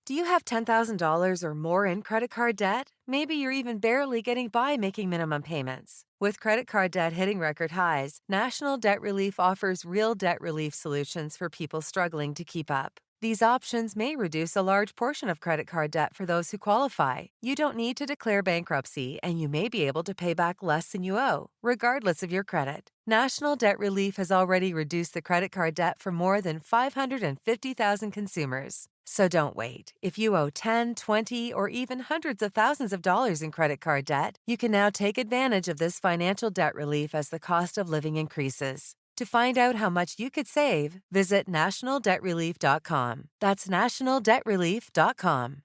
Do you have $10,000 or more in credit card debt? Maybe you're even barely getting by making minimum payments. With credit card debt hitting record highs, National Debt Relief offers real debt relief solutions for people struggling to keep up. These options may reduce a large portion of credit card debt for those who qualify. You don't need to declare bankruptcy, and you may be able to pay back less than you owe, regardless of your credit. National Debt Relief has already reduced the credit card debt for more than 550,000 consumers. So don't wait. If you owe 10, 20, or even hundreds of thousands of dollars in credit card debt, you can now take advantage of this financial debt relief as the cost of living increases. To find out how much you could save, visit nationaldebtrelief.com. That's nationaldebtrelief.com.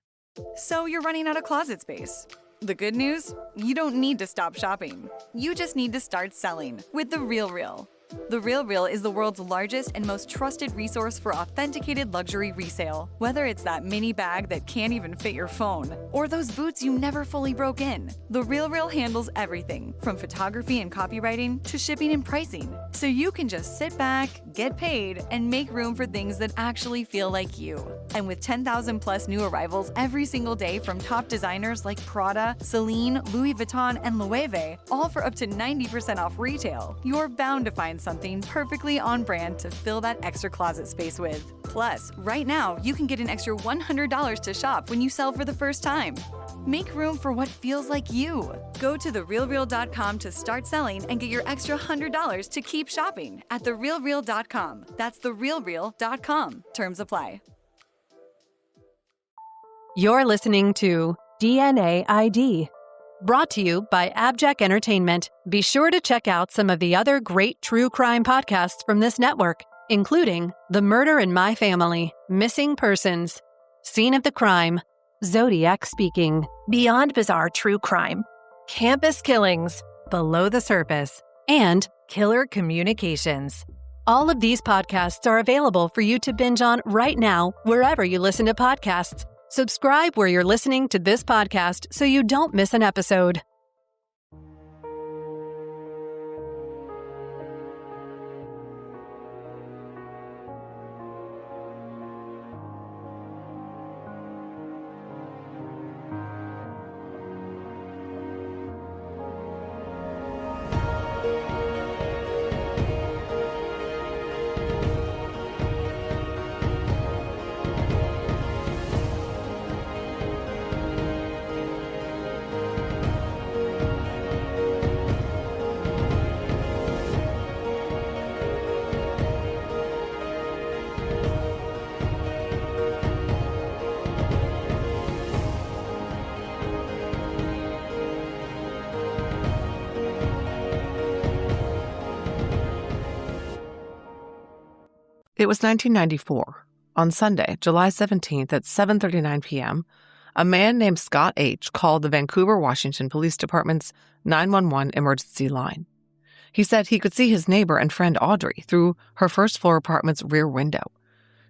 So you're running out of closet space. The good news? You don't need to stop shopping. You just need to start selling with The RealReal. The RealReal is the world's largest and most trusted resource for authenticated luxury resale. Whether it's that mini bag that can't even fit your phone, or those boots you never fully broke in, The RealReal handles everything from photography and copywriting to shipping and pricing. So you can just sit back, get paid, and make room for things that actually feel like you. And with 10,000 plus new arrivals every single day from top designers like Prada, Celine, Louis Vuitton, and Loewe, all for up to 90% off retail, you're bound to find something perfectly on brand to fill that extra closet space with. Plus, right now, you can get an extra $100 to shop when you sell for the first time. Make room for what feels like you. Go to therealreal.com to start selling and get your extra $100 to keep shopping at therealreal.com. That's therealreal.com. Terms apply. You're listening to DNA ID. Brought to you by AbJack Entertainment. Be sure to check out some of the other great true crime podcasts from this network, including The Murder in My Family, Missing Persons, Scene of the Crime, Zodiac Speaking, Beyond Bizarre True Crime, Campus Killings, Below the Surface, and Killer Communications. All of these podcasts are available for you to binge on right now, wherever you listen to podcasts. Subscribe where you're listening to this podcast so you don't miss an episode. It was 1994. On Sunday, July 17th at 7:39 p.m., a man named Scott H. called the Vancouver, Washington Police Department's 911 emergency line. He said he could see his neighbor and friend Audrey through her first-floor apartment's rear window.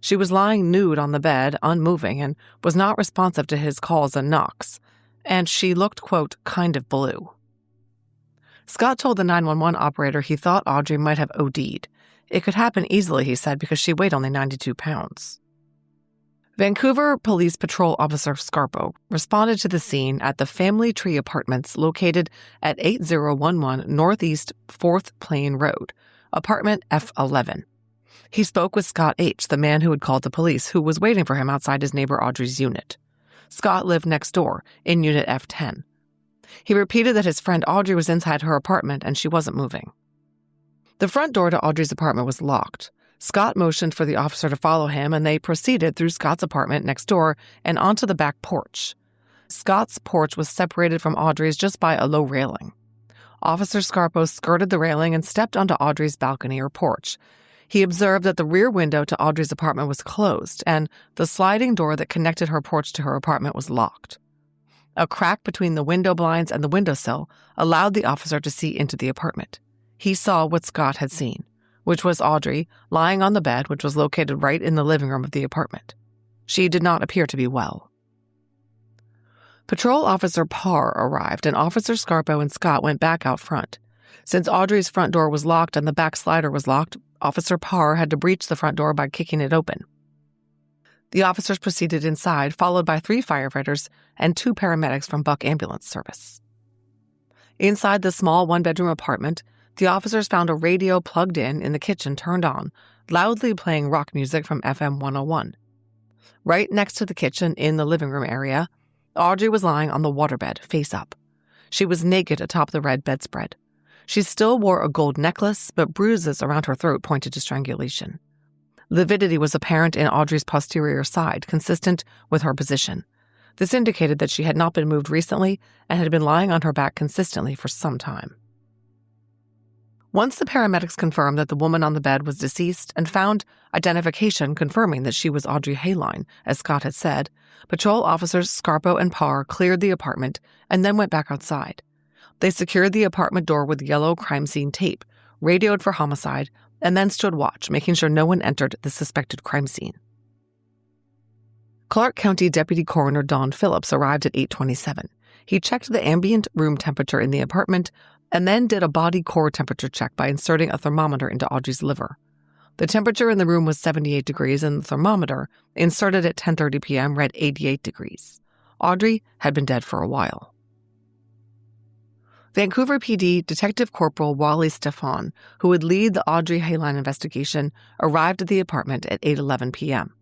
She was lying nude on the bed, unmoving, and was not responsive to his calls and knocks, and she looked, quote, kind of blue. Scott told the 911 operator he thought Audrey might have OD'd. It could happen easily, he said, because she weighed only 92 pounds. Vancouver Police Patrol Officer Scarpo responded to the scene at the Family Tree Apartments located at 8011 Northeast 4th Plain Road, apartment F11. He spoke with Scott H., the man who had called the police, who was waiting for him outside his neighbor Audrey's unit. Scott lived next door, in Unit F10. He repeated that his friend Audrey was inside her apartment and she wasn't moving. The front door to Audrey's apartment was locked. Scott motioned for the officer to follow him, and they proceeded through Scott's apartment next door and onto the back porch. Scott's porch was separated from Audrey's just by a low railing. Officer Scarpo skirted the railing and stepped onto Audrey's balcony or porch. He observed that the rear window to Audrey's apartment was closed, and the sliding door that connected her porch to her apartment was locked. A crack between the window blinds and the windowsill allowed the officer to see into the apartment. He saw what Scott had seen, which was Audrey lying on the bed, which was located right in the living room of the apartment. She did not appear to be well. Patrol Officer Parr arrived, and Officer Scarpo and Scott went back out front. Since Audrey's front door was locked and the back slider was locked, Officer Parr had to breach the front door by kicking it open. The officers proceeded inside, followed by 3 firefighters and 2 paramedics from Buck Ambulance Service. Inside the small one-bedroom apartment, the officers found a radio plugged in the kitchen turned on, loudly playing rock music from FM 101. Right next to the kitchen in the living room area, Audrey was lying on the waterbed, face up. She was naked atop the red bedspread. She still wore a gold necklace, but bruises around her throat pointed to strangulation. Lividity was apparent in Audrey's posterior side, consistent with her position. This indicated that she had not been moved recently and had been lying on her back consistently for some time. Once the paramedics confirmed that the woman on the bed was deceased and found identification confirming that she was Audrey Hoellein, as Scott had said, patrol officers Scarpo and Parr cleared the apartment and then went back outside. They secured the apartment door with yellow crime scene tape, radioed for homicide, and then stood watch, making sure no one entered the suspected crime scene. Clark County Deputy Coroner Don Phillips arrived at 8:27. He checked the ambient room temperature in the apartment and then did a body core temperature check by inserting a thermometer into Audrey's liver. The temperature in the room was 78 degrees and the thermometer, inserted at 10:30 p.m., read 88 degrees. Audrey had been dead for a while. Vancouver PD Detective Corporal Wally Stefan, who would lead the Audrey Hoellein investigation, arrived at the apartment at 8:11 p.m.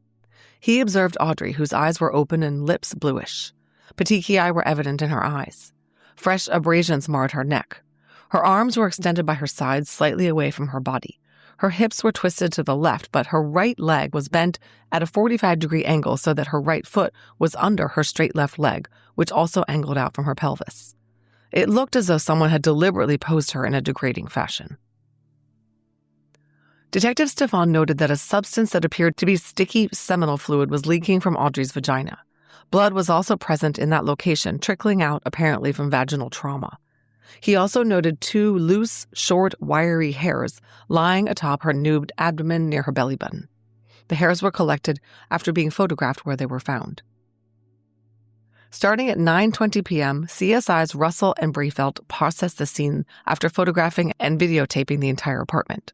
He observed Audrey, whose eyes were open and lips bluish. Petechiae were evident in her eyes. Fresh abrasions marred her neck. Her arms were extended by her sides slightly away from her body. Her hips were twisted to the left, but her right leg was bent at a 45-degree angle so that her right foot was under her straight left leg, which also angled out from her pelvis. It looked as though someone had deliberately posed her in a degrading fashion. Detective Stefan noted that a substance that appeared to be sticky seminal fluid was leaking from Audrey's vagina. Blood was also present in that location, trickling out apparently from vaginal trauma. He also noted 2 loose, short, wiry hairs lying atop her nude abdomen near her belly button. The hairs were collected after being photographed where they were found. Starting at 9:20 p.m., CSIs Russell and Brefeld processed the scene after photographing and videotaping the entire apartment.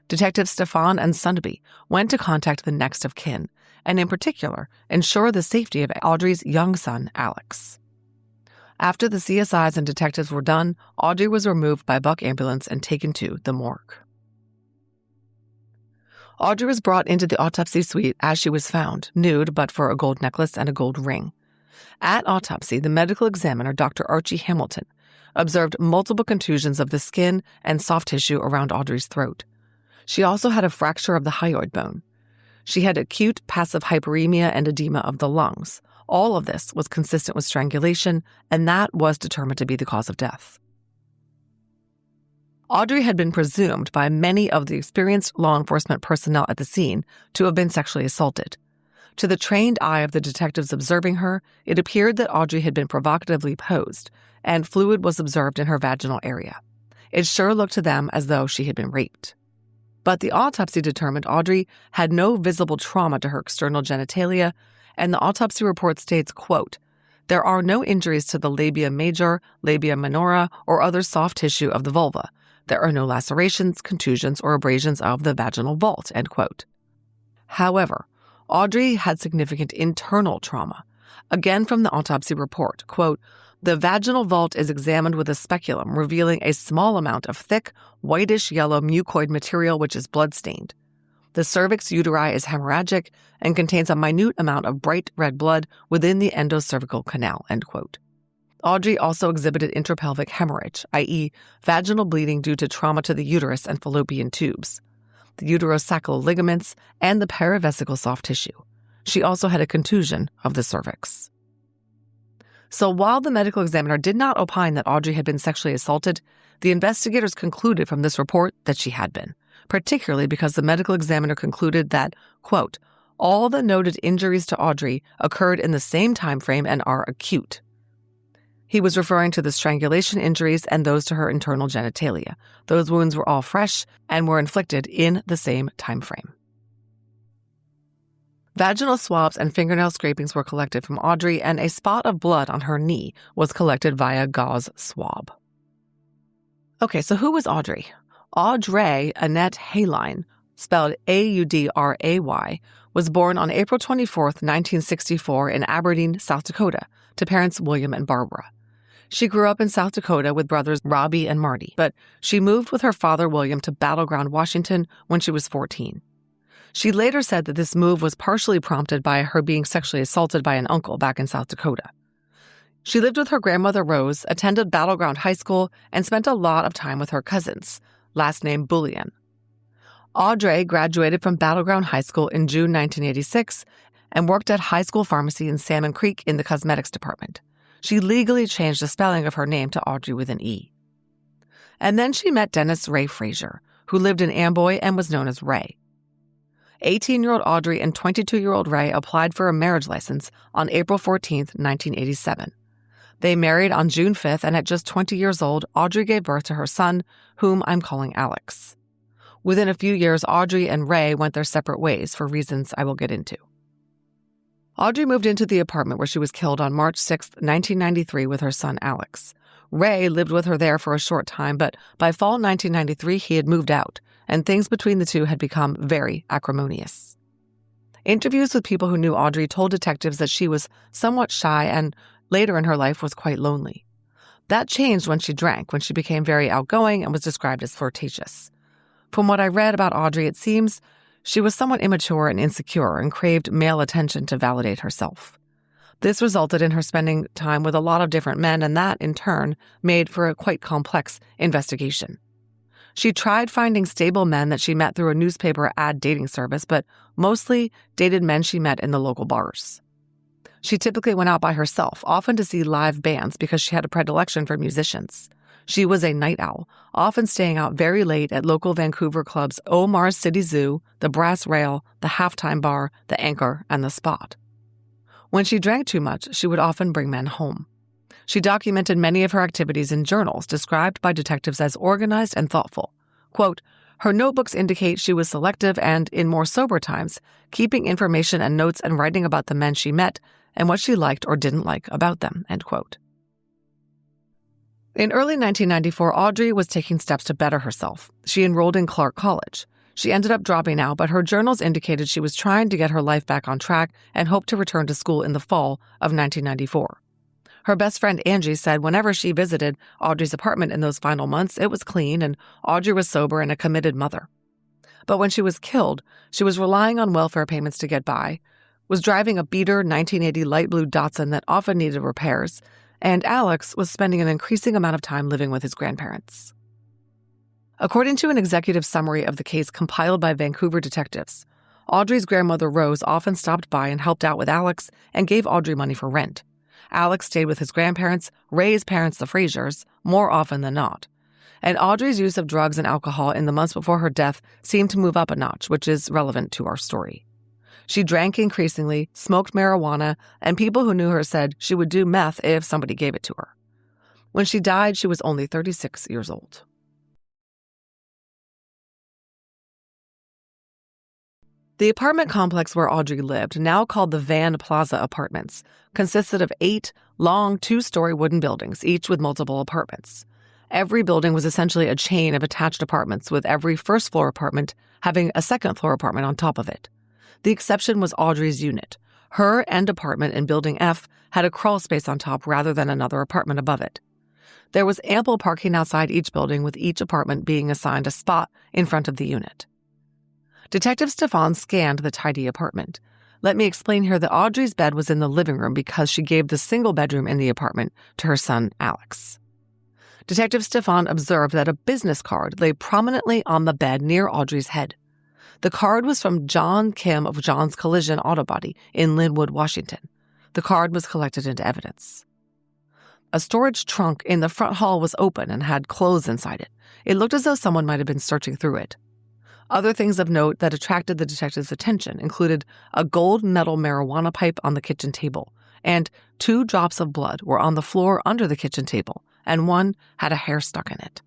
Detectives Stefan and Sundby went to contact the next of kin, and in particular, ensure the safety of Audrey's young son, Alex. After the CSIs and detectives were done, Audrey was removed by Buck Ambulance and taken to the morgue. Audrey was brought into the autopsy suite as she was found, nude but for a gold necklace and a gold ring. At autopsy, the medical examiner, Dr. Archie Hamilton, observed multiple contusions of the skin and soft tissue around Audrey's throat. She also had a fracture of the hyoid bone. She had acute passive hyperemia and edema of the lungs. All of this was consistent with strangulation, and that was determined to be the cause of death. Audrey had been presumed by many of the experienced law enforcement personnel at the scene to have been sexually assaulted. To the trained eye of the detectives observing her, it appeared that Audrey had been provocatively posed, and fluid was observed in her vaginal area. It sure looked to them as though she had been raped. But the autopsy determined Audrey had no visible trauma to her external genitalia, and the autopsy report states, quote, "There are no injuries to the labia major, labia minora, or other soft tissue of the vulva. There are no lacerations, contusions, or abrasions of the vaginal vault," end quote. However, Audrey had significant internal trauma. Again from the autopsy report, quote, "The vaginal vault is examined with a speculum, revealing a small amount of thick, whitish-yellow mucoid material which is blood-stained. The cervix uteri is hemorrhagic and contains a minute amount of bright red blood within the endocervical canal," end quote. Audrey also exhibited intrapelvic hemorrhage, i.e., vaginal bleeding due to trauma to the uterus and fallopian tubes, the uterosacral ligaments, and the paravesical soft tissue. She also had a contusion of the cervix. So while the medical examiner did not opine that Audrey had been sexually assaulted, the investigators concluded from this report that she had been, particularly because the medical examiner concluded that, quote, "All the noted injuries to Audrey occurred in the same time frame and are acute." He was referring to the strangulation injuries and those to her internal genitalia. Those wounds were all fresh and were inflicted in the same time frame. Vaginal swabs and fingernail scrapings were collected from Audrey, and a spot of blood on her knee was collected via gauze swab. Okay, so who was Audrey? Audrey Annette Hoellein, spelled Audray, was born on April 24, 1964 in Aberdeen, South Dakota, to parents William and Barbara. She grew up in South Dakota with brothers Robbie and Marty, but she moved with her father William to Battle Ground, Washington when she was 14. She later said that this move was partially prompted by her being sexually assaulted by an uncle back in South Dakota. She lived with her grandmother Rose, attended Battle Ground High School, and spent a lot of time with her cousins, last name Bullion. Audrey graduated from Battle Ground High School in June 1986 and worked at high school pharmacy in Salmon Creek in the cosmetics department. She legally changed the spelling of her name to Audrey with an E. And then she met Dennis Ray Frazier, who lived in Amboy and was known as Ray. 18-year-old Audrey and 22-year-old Ray applied for a marriage license on April 14, 1987. They married on June 5th, and at just 20 years old, Audrey gave birth to her son, whom I'm calling Alex. Within a few years, Audrey and Ray went their separate ways for reasons I will get into. Audrey moved into the apartment where she was killed on March 6, 1993 with her son Alex. Ray lived with her there for a short time, but by fall 1993 he had moved out, and things between the two had become very acrimonious. Interviews with people who knew Audrey told detectives that she was somewhat shy and later in her life was quite lonely. That changed when she drank, when she became very outgoing and was described as flirtatious. From what I read about Audrey, it seems she was somewhat immature and insecure and craved male attention to validate herself. This resulted in her spending time with a lot of different men, and that, in turn, made for a quite complex investigation. She tried finding stable men that she met through a newspaper ad dating service, but mostly dated men she met in the local bars. She typically went out by herself, often to see live bands because she had a predilection for musicians. She was a night owl, often staying out very late at local Vancouver clubs Omar's City Zoo, the Brass Rail, the Halftime Bar, the Anchor, and the Spot. When she drank too much, she would often bring men home. She documented many of her activities in journals described by detectives as organized and thoughtful. Quote, her notebooks indicate she was selective and, in more sober times, keeping information and notes and writing about the men she met and what she liked or didn't like about them, end quote. In early 1994, Audrey was taking steps to better herself. She enrolled in Clark College. She ended up dropping out, but her journals indicated she was trying to get her life back on track and hoped to return to school in the fall of 1994. Her best friend Angie said whenever she visited Audrey's apartment in those final months, it was clean and Audrey was sober and a committed mother. But when she was killed, she was relying on welfare payments to get by, was driving a beater 1980 light blue Datsun that often needed repairs, and Alex was spending an increasing amount of time living with his grandparents. According to an executive summary of the case compiled by Vancouver detectives, Audrey's grandmother Rose often stopped by and helped out with Alex and gave Audrey money for rent. Alex stayed with his grandparents, Ray's parents, the Fraziers, more often than not. And Audrey's use of drugs and alcohol in the months before her death seemed to move up a notch, which is relevant to our story. She drank increasingly, smoked marijuana, and people who knew her said she would do meth if somebody gave it to her. When she died, she was only 36 years old. The apartment complex where Audrey lived, now called the Van Plaza Apartments, consisted of 8 long 2-story wooden buildings, each with multiple apartments. Every building was essentially a chain of attached apartments, with every first-floor apartment having a second-floor apartment on top of it. The exception was Audrey's unit. Her end apartment in Building F had a crawl space on top rather than another apartment above it. There was ample parking outside each building, with each apartment being assigned a spot in front of the unit. Detective Stefan scanned the tidy apartment. Let me explain here that Audrey's bed was in the living room because she gave the single bedroom in the apartment to her son, Alex. Detective Stefan observed that a business card lay prominently on the bed near Audrey's head. The card was from John Kim of John's Collision Auto Body in Linwood, Washington. The card was collected into evidence. A storage trunk in the front hall was open and had clothes inside it. It looked as though someone might have been searching through it. Other things of note that attracted the detective's attention included a gold metal marijuana pipe on the kitchen table, and 2 drops of blood were on the floor under the kitchen table, and one had a hair stuck in it.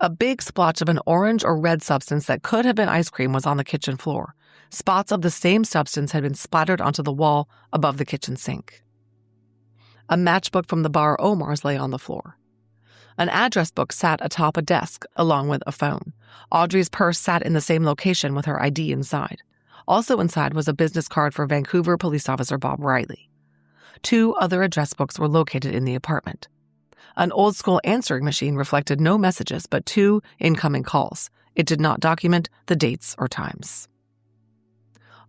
A big splotch of an orange or red substance that could have been ice cream was on the kitchen floor. Spots of the same substance had been splattered onto the wall above the kitchen sink. A matchbook from the bar Omar's lay on the floor. An address book sat atop a desk, along with a phone. Audrey's purse sat in the same location with her ID inside. Also inside was a business card for Vancouver police officer Bob Riley. 2 other address books were located in the apartment. An old-school answering machine reflected no messages but 2 incoming calls. It did not document the dates or times.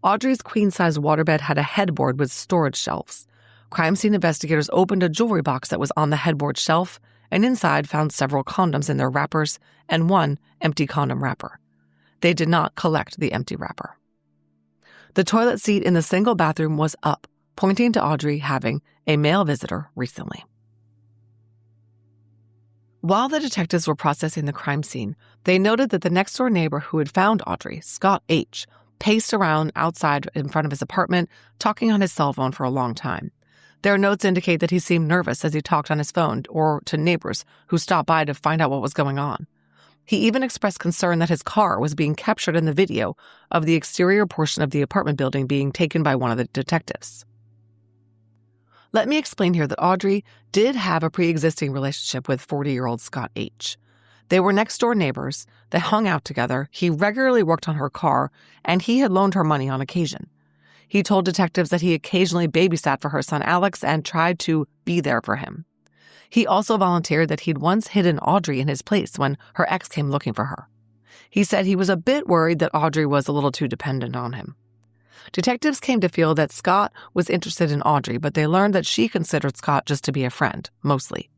Audrey's queen-size waterbed had a headboard with storage shelves. Crime scene investigators opened a jewelry box that was on the headboard shelf, and inside found several condoms in their wrappers and 1 empty condom wrapper. They did not collect the empty wrapper. The toilet seat in the single bathroom was up, pointing to Audrey having a male visitor recently. While the detectives were processing the crime scene, they noted that the next-door neighbor who had found Audrey, Scott H., paced around outside in front of his apartment, talking on his cell phone for a long time. Their notes indicate that he seemed nervous as he talked on his phone or to neighbors who stopped by to find out what was going on. He even expressed concern that his car was being captured in the video of the exterior portion of the apartment building being taken by one of the detectives. Let me explain here that Audrey did have a pre-existing relationship with 40-year-old Scott H. They were next-door neighbors, they hung out together, he regularly worked on her car, and he had loaned her money on occasion. He told detectives that he occasionally babysat for her son Alex and tried to be there for him. He also volunteered that he'd once hidden Audrey in his place when her ex came looking for her. He said he was a bit worried that Audrey was a little too dependent on him. Detectives came to feel that Scott was interested in Audrey, but they learned that she considered Scott just to be a friend, mostly.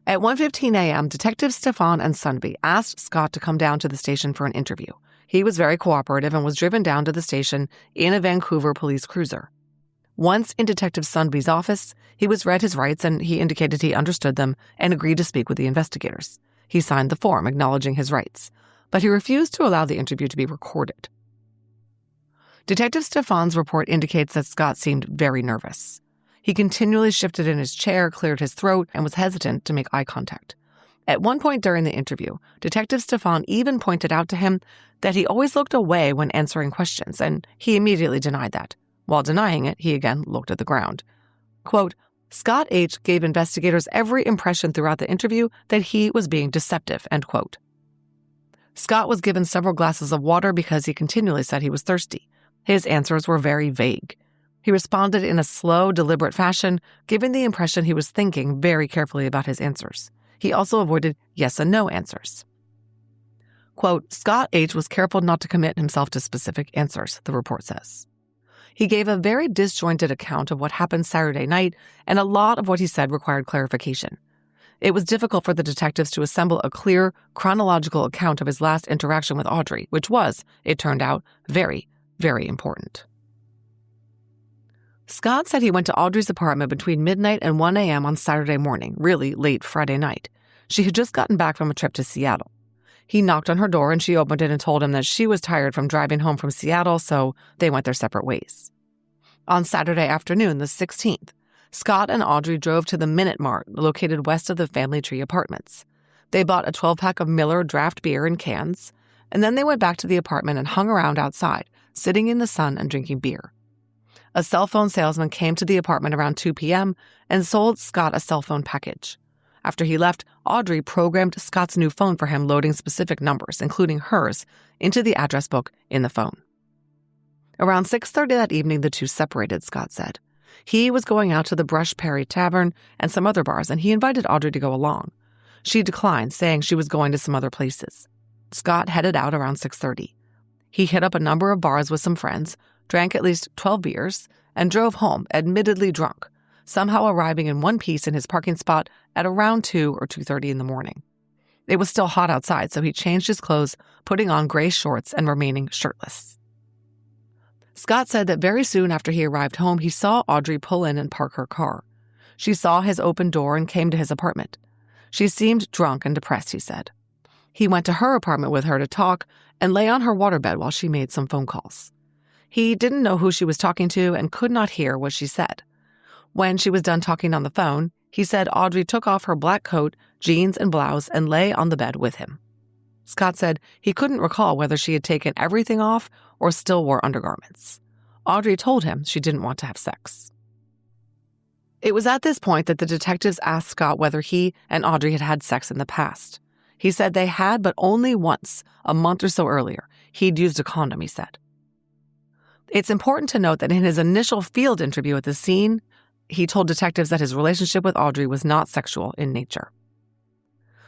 At 1:15 a.m., Detectives Stefan and Sundby asked Scott to come down to the station for an interview. He was very cooperative and was driven down to the station in a Vancouver police cruiser. Once in Detective Sundby's office, he was read his rights and he indicated he understood them and agreed to speak with the investigators. He signed the form acknowledging his rights, but he refused to allow the interview to be recorded. Detective Stefan's report indicates that Scott seemed very nervous. He continually shifted in his chair, cleared his throat, and was hesitant to make eye contact. At one point during the interview, Detective Stefan even pointed out to him that he always looked away when answering questions, and he immediately denied that. While denying it, he again looked at the ground. Quote, Scott H. gave investigators every impression throughout the interview that he was being deceptive, end quote. Scott was given several glasses of water because he continually said he was thirsty. His answers were very vague. He responded in a slow, deliberate fashion, giving the impression he was thinking very carefully about his answers. He also avoided yes and no answers. Quote, Scott H. was careful not to commit himself to specific answers, the report says. He gave a very disjointed account of what happened Saturday night, and a lot of what he said required clarification. It was difficult for the detectives to assemble a clear, chronological account of his last interaction with Audrey, which was, it turned out, very, very important. Scott said he went to Audrey's apartment between midnight and 1 a.m. on Saturday morning, really late Friday night. She had just gotten back from a trip to Seattle. He knocked on her door and she opened it and told him that she was tired from driving home from Seattle, so they went their separate ways. On Saturday afternoon, the 16th, Scott and Audrey drove to the Minute Mart, located west of the Family Tree Apartments. They bought a 12-pack of Miller draft beer in cans, and then they went back to the apartment and hung around outside, sitting in the sun and drinking beer. A cell phone salesman came to the apartment around 2 p.m. and sold Scott a cell phone package. After he left, Audrey programmed Scott's new phone for him, loading specific numbers, including hers, into the address book in the phone. Around 6:30 that evening, the two separated, Scott said. He was going out to the Brush Perry Tavern and some other bars, and he invited Audrey to go along. She declined, saying she was going to some other places. Scott headed out around 6:30. He hit up a number of bars with some friends, drank at least 12 beers, and drove home, admittedly drunk, somehow arriving in one piece in his parking spot at around 2 or 2:30 in the morning. It was still hot outside, so he changed his clothes, putting on gray shorts and remaining shirtless. Scott said that very soon after he arrived home, he saw Audrey pull in and park her car. She saw his open door and came to his apartment. She seemed drunk and depressed, he said. He went to her apartment with her to talk and lay on her waterbed while she made some phone calls. He didn't know who she was talking to and could not hear what she said. When she was done talking on the phone, he said Audrey took off her black coat, jeans, and blouse and lay on the bed with him. Scott said he couldn't recall whether she had taken everything off or still wore undergarments. Audrey told him she didn't want to have sex. It was at this point that the detectives asked Scott whether he and Audrey had had sex in the past. He said they had, but only once, a month or so earlier. He'd used a condom, he said. It's important to note that in his initial field interview at the scene, he told detectives that his relationship with Audrey was not sexual in nature.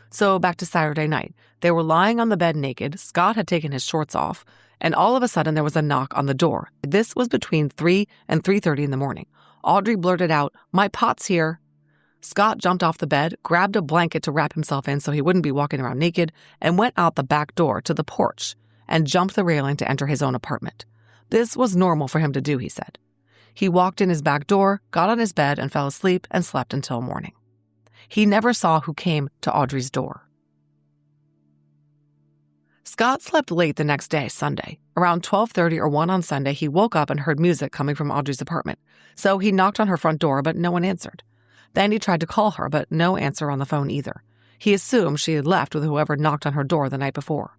So back to Saturday night. They were lying on the bed naked. Scott had taken his shorts off, and all of a sudden there was a knock on the door. This was between 3 and 3:30 in the morning. Audrey blurted out, "My pot's here." Scott jumped off the bed, grabbed a blanket to wrap himself in so he wouldn't be walking around naked, and went out the back door to the porch and jumped the railing to enter his own apartment. This was normal for him to do, he said. He walked in his back door, got on his bed, and fell asleep and slept until morning. He never saw who came to Audrey's door. Scott slept late the next day, Sunday. Around 12:30 or 1 on Sunday, he woke up and heard music coming from Audrey's apartment. So he knocked on her front door, but no one answered. Then he tried to call her, but no answer on the phone either. He assumed she had left with whoever knocked on her door the night before.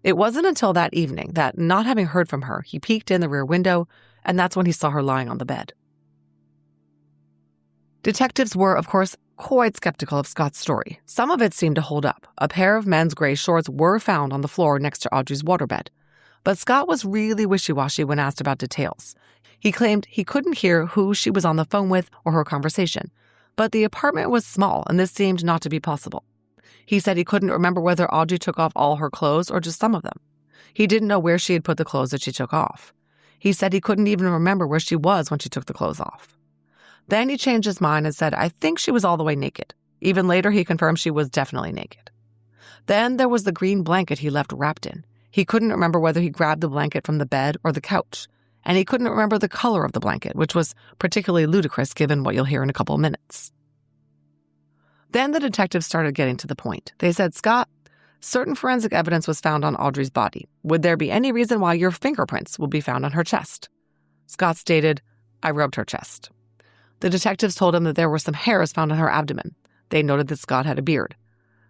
It wasn't until that evening that, not having heard from her, he peeked in the rear window, and that's when he saw her lying on the bed. Detectives were, of course, quite skeptical of Scott's story. Some of it seemed to hold up. A pair of men's gray shorts were found on the floor next to Audrey's waterbed. But Scott was really wishy-washy when asked about details. He claimed he couldn't hear who she was on the phone with or her conversation. But the apartment was small, and this seemed not to be possible. He said he couldn't remember whether Audrey took off all her clothes or just some of them. He didn't know where she had put the clothes that she took off. He said he couldn't even remember where she was when she took the clothes off. Then he changed his mind and said, "I think she was all the way naked." Even later, he confirmed she was definitely naked. Then there was the green blanket he left wrapped in. He couldn't remember whether he grabbed the blanket from the bed or the couch. And he couldn't remember the color of the blanket, which was particularly ludicrous given what you'll hear in a couple of minutes. Then the detectives started getting to the point. They said, "Scott, certain forensic evidence was found on Audrey's body. Would there be any reason why your fingerprints would be found on her chest?" Scott stated, "I rubbed her chest." The detectives told him that there were some hairs found on her abdomen. They noted that Scott had a beard.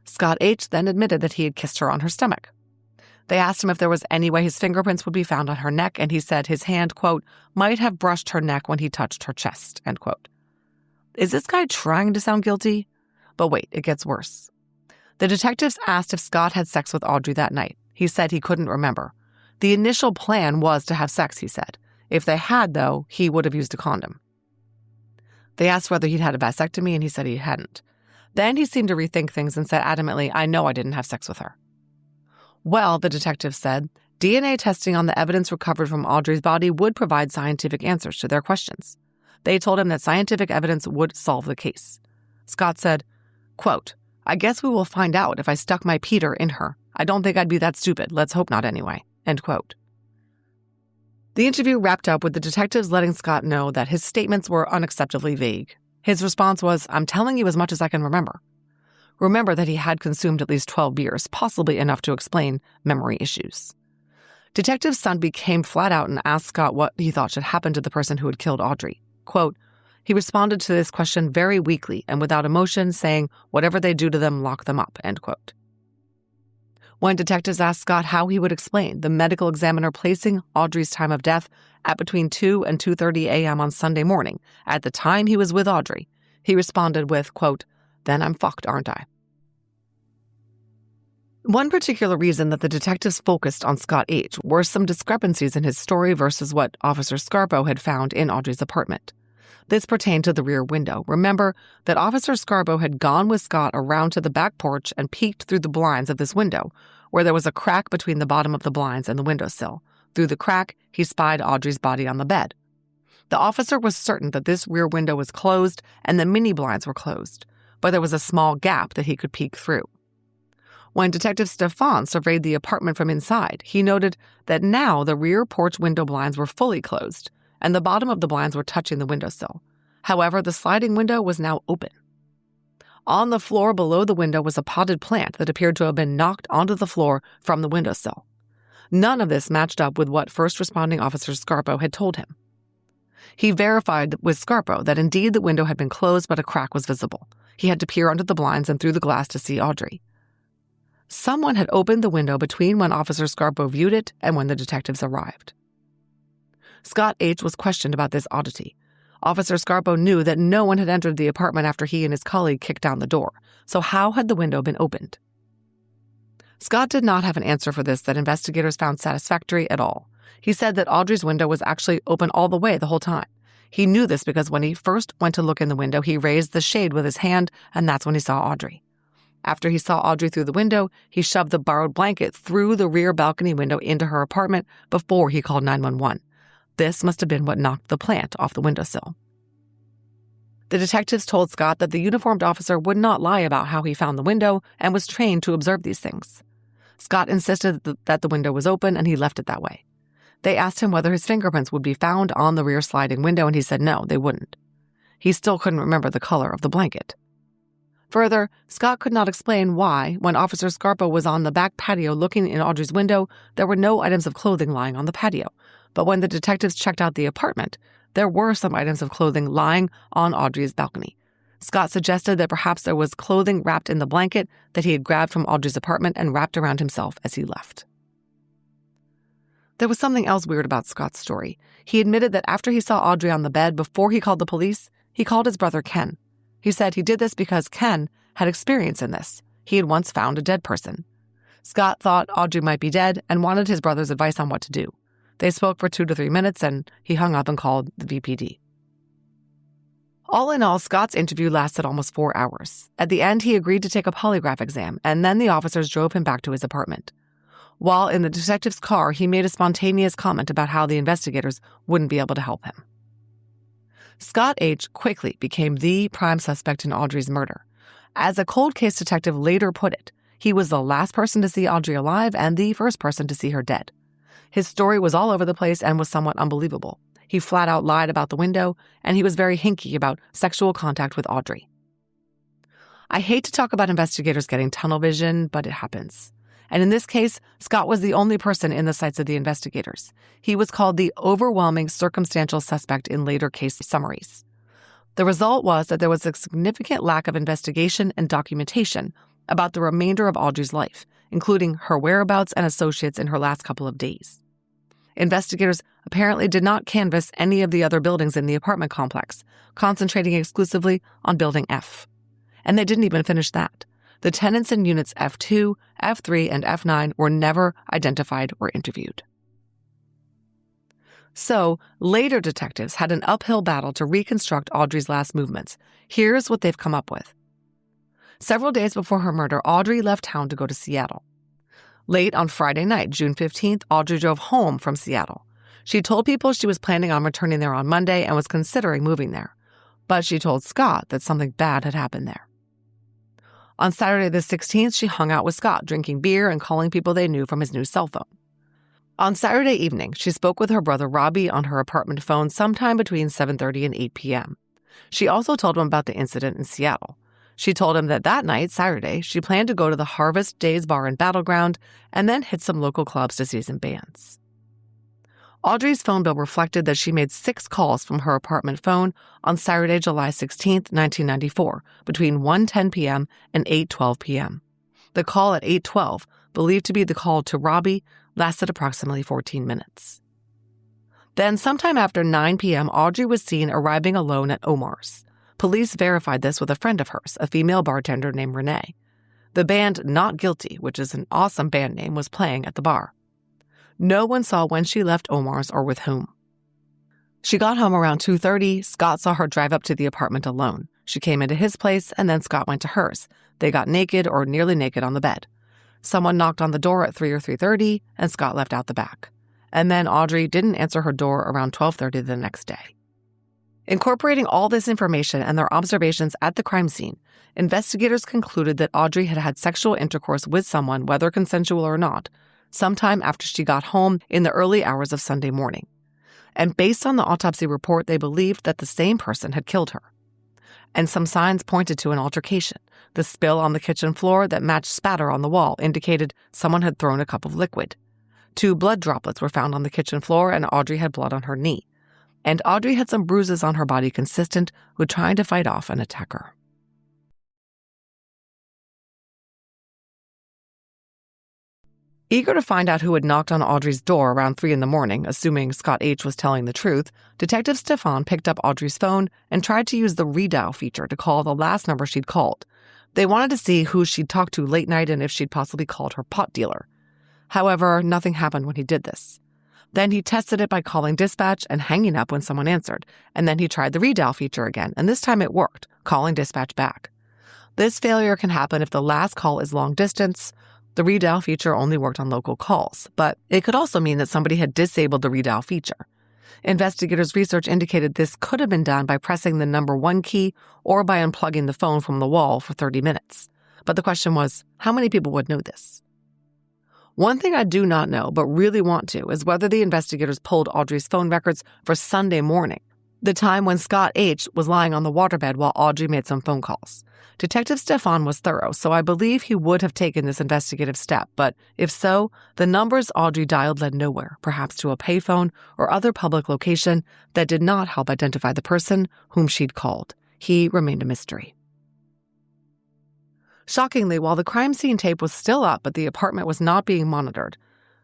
Scott H. then admitted that he had kissed her on her stomach. They asked him if there was any way his fingerprints would be found on her neck, and he said his hand, quote, "might have brushed her neck when he touched her chest," end quote. Is this guy trying to sound guilty? But wait, it gets worse. The detectives asked if Scott had sex with Audrey that night. He said he couldn't remember. The initial plan was to have sex, he said. If they had, though, he would have used a condom. They asked whether he'd had a vasectomy, and he said he hadn't. Then he seemed to rethink things and said adamantly, "I know I didn't have sex with her." Well, the detective said, DNA testing on the evidence recovered from Audrey's body would provide scientific answers to their questions. They told him that scientific evidence would solve the case. Scott said, quote, "I guess we will find out if I stuck my Peter in her. I don't think I'd be that stupid. Let's hope not anyway," end quote. The interview wrapped up with the detectives letting Scott know that his statements were unacceptably vague. His response was, "I'm telling you as much as I can remember." Remember that he had consumed at least 12 beers, possibly enough to explain memory issues. Detective Sun became flat out and asked Scott what he thought should happen to the person who had killed Audrey. Quote, "He responded to this question very weakly and without emotion, saying, 'Whatever they do to them, lock them up,' end quote." When detectives asked Scott how he would explain the medical examiner placing Audrey's time of death at between 2 and 2:30 a.m. on Sunday morning, at the time he was with Audrey, he responded with, quote, "Then I'm fucked, aren't I?" One particular reason that the detectives focused on Scott H. were some discrepancies in his story versus what Officer Scarbo had found in Audrey's apartment. This pertained to the rear window. Remember that Officer Scarbo had gone with Scott around to the back porch and peeked through the blinds of this window, where there was a crack between the bottom of the blinds and the windowsill. Through the crack, he spied Audrey's body on the bed. The officer was certain that this rear window was closed and the mini blinds were closed, but there was a small gap that he could peek through. When Detective Stefan surveyed the apartment from inside, he noted that now the rear porch window blinds were fully closed, and the bottom of the blinds were touching the windowsill. However, the sliding window was now open. On the floor below the window was a potted plant that appeared to have been knocked onto the floor from the windowsill. None of this matched up with what first responding officer Scarpo had told him. He verified with Scarpo that indeed the window had been closed, but a crack was visible. He had to peer under the blinds and through the glass to see Audrey. Someone had opened the window between when Officer Scarpo viewed it and when the detectives arrived. Scott H. was questioned about this oddity. Officer Scarpo knew that no one had entered the apartment after he and his colleague kicked down the door, so how had the window been opened? Scott did not have an answer for this that investigators found satisfactory at all. He said that Audrey's window was actually open all the way the whole time. He knew this because when he first went to look in the window, he raised the shade with his hand, and that's when he saw Audrey. After he saw Audrey through the window, he shoved the borrowed blanket through the rear balcony window into her apartment before he called 911. This must have been what knocked the plant off the windowsill. The detectives told Scott that the uniformed officer would not lie about how he found the window and was trained to observe these things. Scott insisted that the window was open, and he left it that way. They asked him whether his fingerprints would be found on the rear sliding window, and he said no, they wouldn't. He still couldn't remember the color of the blanket. Further, Scott could not explain why, when Officer Scarpa was on the back patio looking in Audrey's window, there were no items of clothing lying on the patio. But when the detectives checked out the apartment, there were some items of clothing lying on Audrey's balcony. Scott suggested that perhaps there was clothing wrapped in the blanket that he had grabbed from Audrey's apartment and wrapped around himself as he left. There was something else weird about Scott's story. He admitted that after he saw Audrey on the bed before he called the police, he called his brother Ken. He said he did this because Ken had experience in this. He had once found a dead person. Scott thought Audrey might be dead and wanted his brother's advice on what to do. They spoke for 2 to 3 minutes, and he hung up and called the VPD. All in all, Scott's interview lasted almost 4 hours. At the end, he agreed to take a polygraph exam, and then the officers drove him back to his apartment. While in the detective's car, he made a spontaneous comment about how the investigators wouldn't be able to help him. Scott H. quickly became the prime suspect in Audrey's murder. As a cold case detective later put it, he was the last person to see Audrey alive and the first person to see her dead. His story was all over the place and was somewhat unbelievable. He flat out lied about the window, and he was very hinky about sexual contact with Audrey. I hate to talk about investigators getting tunnel vision, but it happens. And in this case, Scott was the only person in the sights of the investigators. He was called the overwhelming circumstantial suspect in later case summaries. The result was that there was a significant lack of investigation and documentation about the remainder of Audrey's life, including her whereabouts and associates in her last couple of days. Investigators apparently did not canvass any of the other buildings in the apartment complex, concentrating exclusively on Building F. And they didn't even finish that. The tenants in units F2, F3, and F9 were never identified or interviewed. So, later detectives had an uphill battle to reconstruct Audrey's last movements. Here's what they've come up with. Several days before her murder, Audrey left town to go to Seattle. Late on Friday night, June 15th, Audrey drove home from Seattle. She told people she was planning on returning there on Monday and was considering moving there. But she told Scott that something bad had happened there. On Saturday the 16th, she hung out with Scott, drinking beer and calling people they knew from his new cell phone. On Saturday evening, she spoke with her brother Robbie on her apartment phone sometime between 7:30 and 8 p.m. She also told him about the incident in Seattle. She told him that night, Saturday, she planned to go to the Harvest Days Bar in Battleground and then hit some local clubs to see some bands. Audrey's phone bill reflected that she made 6 calls from her apartment phone on Saturday, July 16, 1994, between 1:10 p.m. and 8:12 p.m. The call at 8:12, believed to be the call to Robbie, lasted approximately 14 minutes. Then, sometime after 9 p.m., Audrey was seen arriving alone at Omar's. Police verified this with a friend of hers, a female bartender named Renee. The band Not Guilty, which is an awesome band name, was playing at the bar. No one saw when she left Omar's or with whom. She got home around 2:30. Scott saw her drive up to the apartment alone. She came into his place, and then Scott went to hers. They got naked or nearly naked on the bed. Someone knocked on the door at 3 or 3:30, and Scott left out the back. And then Audrey didn't answer her door around 12:30 the next day. Incorporating all this information and their observations at the crime scene, investigators concluded that Audrey had had sexual intercourse with someone, whether consensual or not, sometime after she got home in the early hours of Sunday morning. And based on the autopsy report, they believed that the same person had killed her. And some signs pointed to an altercation. The spill on the kitchen floor that matched spatter on the wall indicated someone had thrown a cup of liquid. 2 blood droplets were found on the kitchen floor, and Audrey had blood on her knee. And Audrey had some bruises on her body consistent with trying to fight off an attacker. Eager to find out who had knocked on Audrey's door around 3 a.m, assuming Scott H. was telling the truth, Detective Stefan picked up Audrey's phone and tried to use the redial feature to call the last number she'd called. They wanted to see who she'd talked to late night and if she'd possibly called her pot dealer. However, nothing happened when he did this. Then he tested it by calling dispatch and hanging up when someone answered, and then he tried the redial feature again, and this time it worked, calling dispatch back. This failure can happen if the last call is long distance. The redial feature only worked on local calls, but it could also mean that somebody had disabled the redial feature. Investigators' research indicated this could have been done by pressing the number 1 key or by unplugging the phone from the wall for 30 minutes. But the question was, how many people would know this? One thing I do not know, but really want to, is whether the investigators pulled Audrey's phone records for Sunday morning, the time when Scott H. was lying on the waterbed while Audrey made some phone calls. Detective Stefan was thorough, so I believe he would have taken this investigative step, but if so, the numbers Audrey dialed led nowhere, perhaps to a payphone or other public location that did not help identify the person whom she'd called. He remained a mystery. Shockingly, while the crime scene tape was still up but the apartment was not being monitored,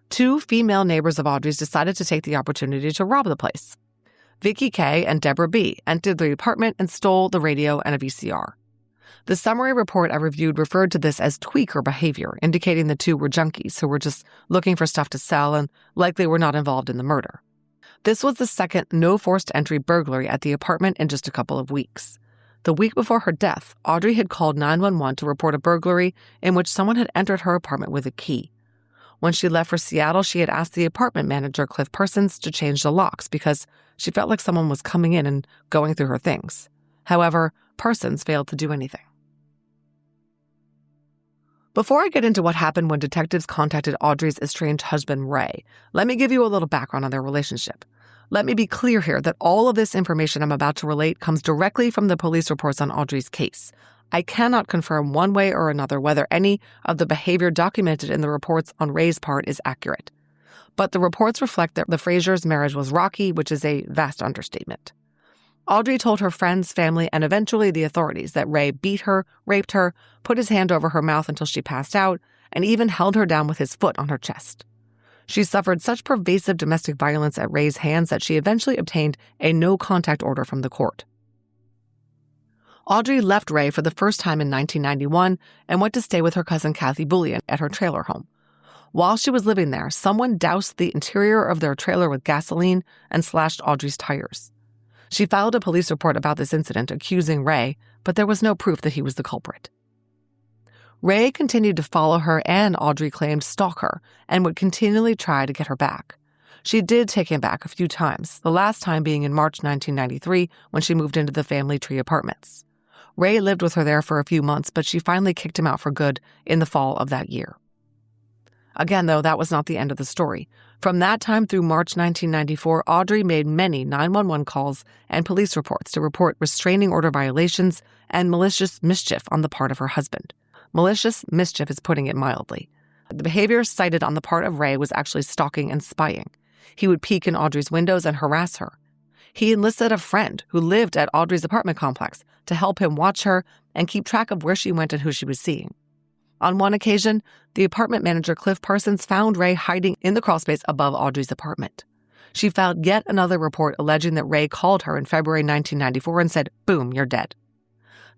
2 female neighbors of Audrey's decided to take the opportunity to rob the place. Vicky K. and Deborah B. entered the apartment and stole the radio and a VCR. The summary report I reviewed referred to this as tweaker behavior, indicating the 2 were junkies who were just looking for stuff to sell and likely were not involved in the murder. This was the second no-forced entry burglary at the apartment in just a couple of weeks. The week before her death, Audrey had called 911 to report a burglary in which someone had entered her apartment with a key. When she left for Seattle, she had asked the apartment manager, Cliff Persons, to change the locks because she felt like someone was coming in and going through her things. However, Persons failed to do anything. Before I get into what happened when detectives contacted Audrey's estranged husband, Ray, let me give you a little background on their relationship. Let me be clear here that all of this information I'm about to relate comes directly from the police reports on Audrey's case. I cannot confirm one way or another whether any of the behavior documented in the reports on Ray's part is accurate. But the reports reflect that the Frasers' marriage was rocky, which is a vast understatement. Audrey told her friends, family, and eventually the authorities that Ray beat her, raped her, put his hand over her mouth until she passed out, and even held her down with his foot on her chest. She suffered such pervasive domestic violence at Ray's hands that she eventually obtained a no-contact order from the court. Audrey left Ray for the first time in 1991 and went to stay with her cousin Kathy Bullion at her trailer home. While she was living there, someone doused the interior of their trailer with gasoline and slashed Audrey's tires. She filed a police report about this incident, accusing Ray, but there was no proof that he was the culprit. Ray continued to follow her and, Audrey claimed, stalk her, and would continually try to get her back. She did take him back a few times, the last time being in March 1993 when she moved into the Family Tree Apartments. Ray lived with her there for a few months, but she finally kicked him out for good in the fall of that year. Again, though, that was not the end of the story. From that time through March 1994, Audrey made many 911 calls and police reports to report restraining order violations and malicious mischief on the part of her husband. Malicious mischief is putting it mildly. The behavior cited on the part of Ray was actually stalking and spying. He would peek in Audrey's windows and harass her. He enlisted a friend who lived at Audrey's apartment complex to help him watch her and keep track of where she went and who she was seeing. On one occasion, the apartment manager, Cliff Persons, found Ray hiding in the crawlspace above Audrey's apartment. She filed yet another report alleging that Ray called her in February 1994 and said, "Boom, you're dead."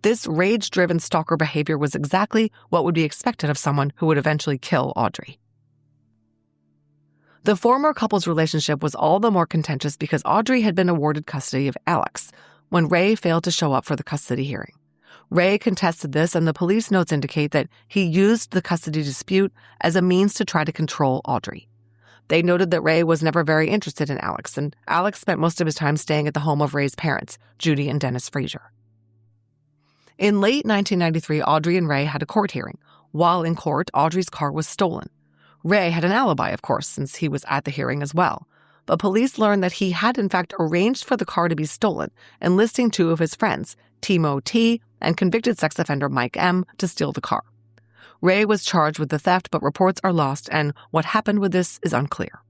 This rage-driven stalker behavior was exactly what would be expected of someone who would eventually kill Audrey. The former couple's relationship was all the more contentious because Audrey had been awarded custody of Alex when Ray failed to show up for the custody hearing. Ray contested this, and the police notes indicate that he used the custody dispute as a means to try to control Audrey. They noted that Ray was never very interested in Alex, and Alex spent most of his time staying at the home of Ray's parents, Judy and Dennis Fraser. In late 1993, Audrey and Ray had a court hearing. While in court, Audrey's car was stolen. Ray had an alibi, of course, since he was at the hearing as well. But police learned that he had in fact arranged for the car to be stolen, enlisting 2 of his friends, Timo T. and convicted sex offender Mike M. to steal the car. Ray was charged with the theft, but reports are lost, and what happened with this is unclear.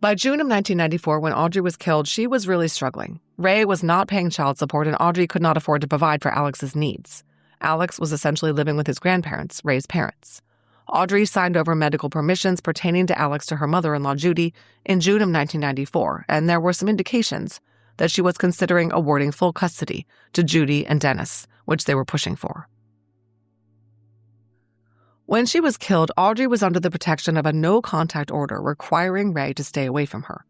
By June of 1994, when Audrey was killed, she was really struggling. Ray was not paying child support, and Audrey could not afford to provide for Alex's needs. Alex was essentially living with his grandparents, Ray's parents. Audrey signed over medical permissions pertaining to Alex to her mother-in-law, Judy, in June of 1994, and there were some indications that she was considering awarding full custody to Judy and Dennis, which they were pushing for. When she was killed, Audrey was under the protection of a no-contact order requiring Ray to stay away from her.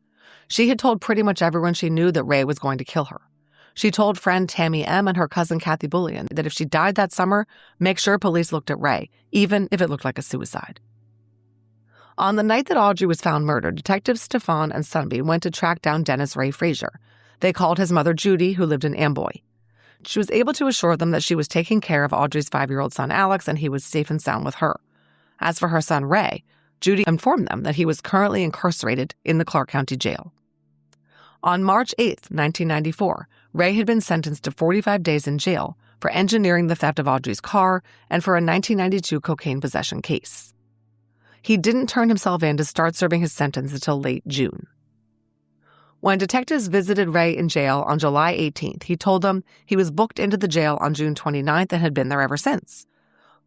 She had told pretty much everyone she knew that Ray was going to kill her. She told friend Tammy M. and her cousin Kathy Bullion that if she died that summer, make sure police looked at Ray, even if it looked like a suicide. On the night that Audrey was found murdered, Detectives Stefan and Sunby went to track down Dennis Ray Frazier. They called his mother Judy, who lived in Amboy. She was able to assure them that she was taking care of Audrey's 5-year-old son Alex and he was safe and sound with her. As for her son Ray, Judy informed them that he was currently incarcerated in the Clark County Jail. On March 8, 1994, Ray had been sentenced to 45 days in jail for engineering the theft of Audrey's car and for a 1992 cocaine possession case. He didn't turn himself in to start serving his sentence until late June. When detectives visited Ray in jail on July 18th, he told them he was booked into the jail on June 29th and had been there ever since.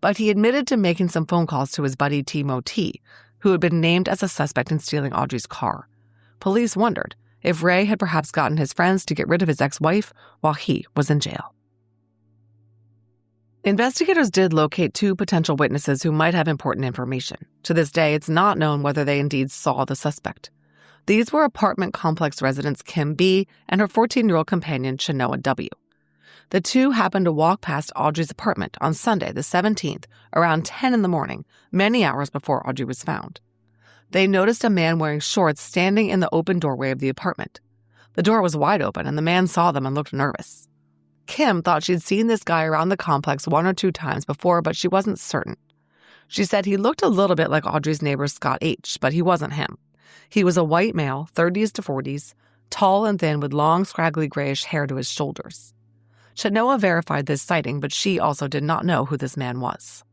But he admitted to making some phone calls to his buddy Timo T, who had been named as a suspect in stealing Audrey's car. Police wondered if Ray had perhaps gotten his friends to get rid of his ex-wife while he was in jail. Investigators did locate 2 potential witnesses who might have important information. To this day, it's not known whether they indeed saw the suspect. These were apartment complex residents Kim B. and her 14-year-old companion Chenoa W. The 2 happened to walk past Audrey's apartment on Sunday, the 17th, around 10 in the morning, many hours before Audrey was found. They noticed a man wearing shorts standing in the open doorway of the apartment. The door was wide open, and the man saw them and looked nervous. Kim thought she'd seen this guy around the complex 1 or 2 times before, but she wasn't certain. She said he looked a little bit like Audrey's neighbor Scott H., but he wasn't him. He was a white male, 30s to 40s, tall and thin with long, scraggly grayish hair to his shoulders. Chenoa verified this sighting, but she also did not know who this man was.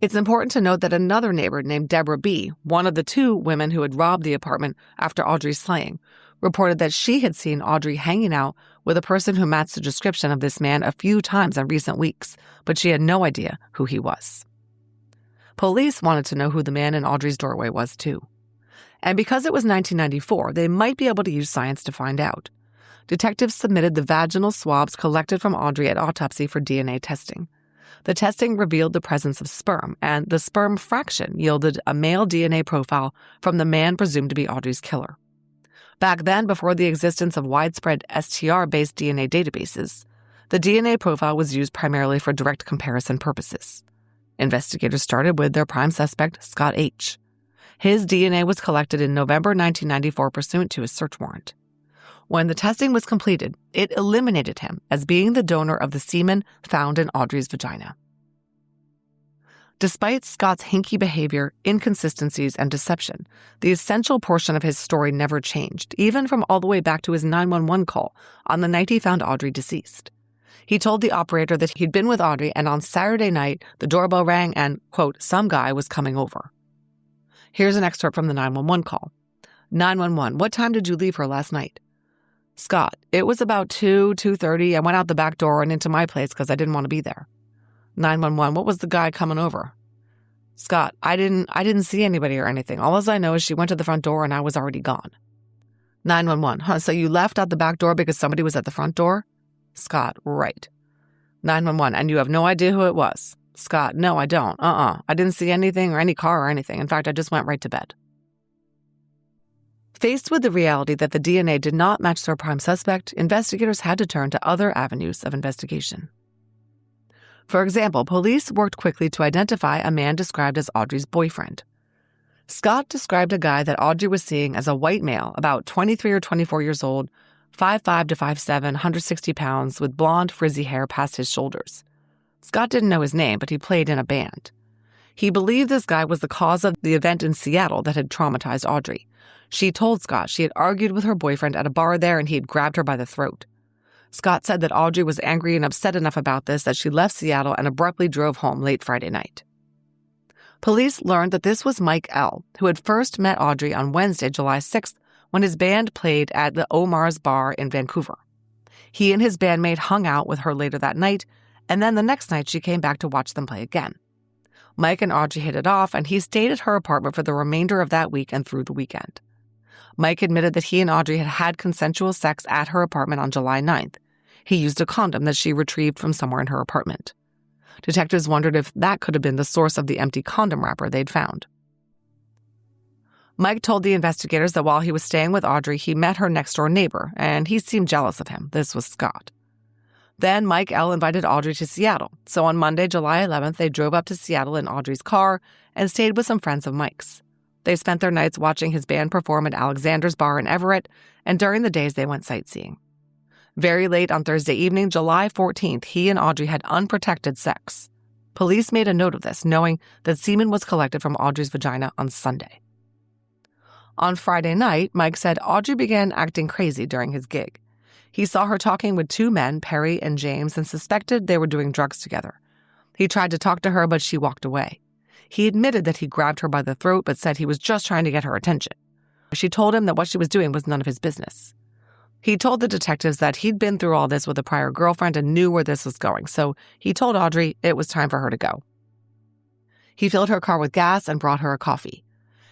It's important to note that another neighbor named Deborah B., one of the 2 women who had robbed the apartment after Audrey's slaying, reported that she had seen Audrey hanging out with a person who matched the description of this man a few times in recent weeks, but she had no idea who he was. Police wanted to know who the man in Audrey's doorway was, too. And because it was 1994, they might be able to use science to find out. Detectives submitted the vaginal swabs collected from Audrey at autopsy for DNA testing. The testing revealed the presence of sperm, and the sperm fraction yielded a male DNA profile from the man presumed to be Audrey's killer. Back then, before the existence of widespread STR-based DNA databases, the DNA profile was used primarily for direct comparison purposes. Investigators started with their prime suspect, Scott H. His DNA was collected in November 1994 pursuant to a search warrant. When the testing was completed, it eliminated him as being the donor of the semen found in Audrey's vagina. Despite Scott's hinky behavior, inconsistencies, and deception, the essential portion of his story never changed, even from all the way back to his 911 call on the night he found Audrey deceased. He told the operator that he'd been with Audrey and on Saturday night, the doorbell rang and, quote, some guy was coming over. Here's an excerpt from the 911 call. 911, what time did you leave her last night? Scott, it was about 2:30. I went out the back door and into my place because I didn't want to be there. 911, what was the guy coming over? Scott, I didn't see anybody or anything. All I know is she went to the front door and I was already gone. 911, so you left out the back door because somebody was at the front door? Scott, right. 911, and you have no idea who it was? Scott, no, I don't. I didn't see anything or any car or anything. In fact, I just went right to bed. Faced with the reality that the DNA did not match their prime suspect, investigators had to turn to other avenues of investigation. For example, police worked quickly to identify a man described as Audrey's boyfriend. Scott described a guy that Audrey was seeing as a white male, about 23 or 24 years old, 5'5" to 5'7", 160 pounds, with blonde, frizzy hair past his shoulders. Scott didn't know his name, but he played in a band. He believed this guy was the cause of the event in Seattle that had traumatized Audrey. She told Scott she had argued with her boyfriend at a bar there and he had grabbed her by the throat. Scott said that Audrey was angry and upset enough about this that she left Seattle and abruptly drove home late Friday night. Police learned that this was Mike L., who had first met Audrey on Wednesday, July 6th, when his band played at the Omar's Bar in Vancouver. He and his bandmate hung out with her later that night, and then the next night she came back to watch them play again. Mike and Audrey hit it off, and he stayed at her apartment for the remainder of that week and through the weekend. Mike admitted that he and Audrey had had consensual sex at her apartment on July 9th. He used a condom that she retrieved from somewhere in her apartment. Detectives wondered if that could have been the source of the empty condom wrapper they'd found. Mike told the investigators that while he was staying with Audrey, he met her next-door neighbor, and he seemed jealous of him. This was Scott. Then Mike L. invited Audrey to Seattle, so on Monday, July 11th, they drove up to Seattle in Audrey's car and stayed with some friends of Mike's. They spent their nights watching his band perform at Alexander's Bar in Everett, and during the days they went sightseeing. Very late on Thursday evening, July 14th, he and Audrey had unprotected sex. Police made a note of this, knowing that semen was collected from Audrey's vagina on Sunday. On Friday night, Mike said Audrey began acting crazy during his gig. He saw her talking with two men, Perry and James, and suspected they were doing drugs together. He tried to talk to her, but she walked away. He admitted that he grabbed her by the throat, but said he was just trying to get her attention. She told him that what she was doing was none of his business. He told the detectives that he'd been through all this with a prior girlfriend and knew where this was going, so he told Audrey it was time for her to go. He filled her car with gas and brought her a coffee.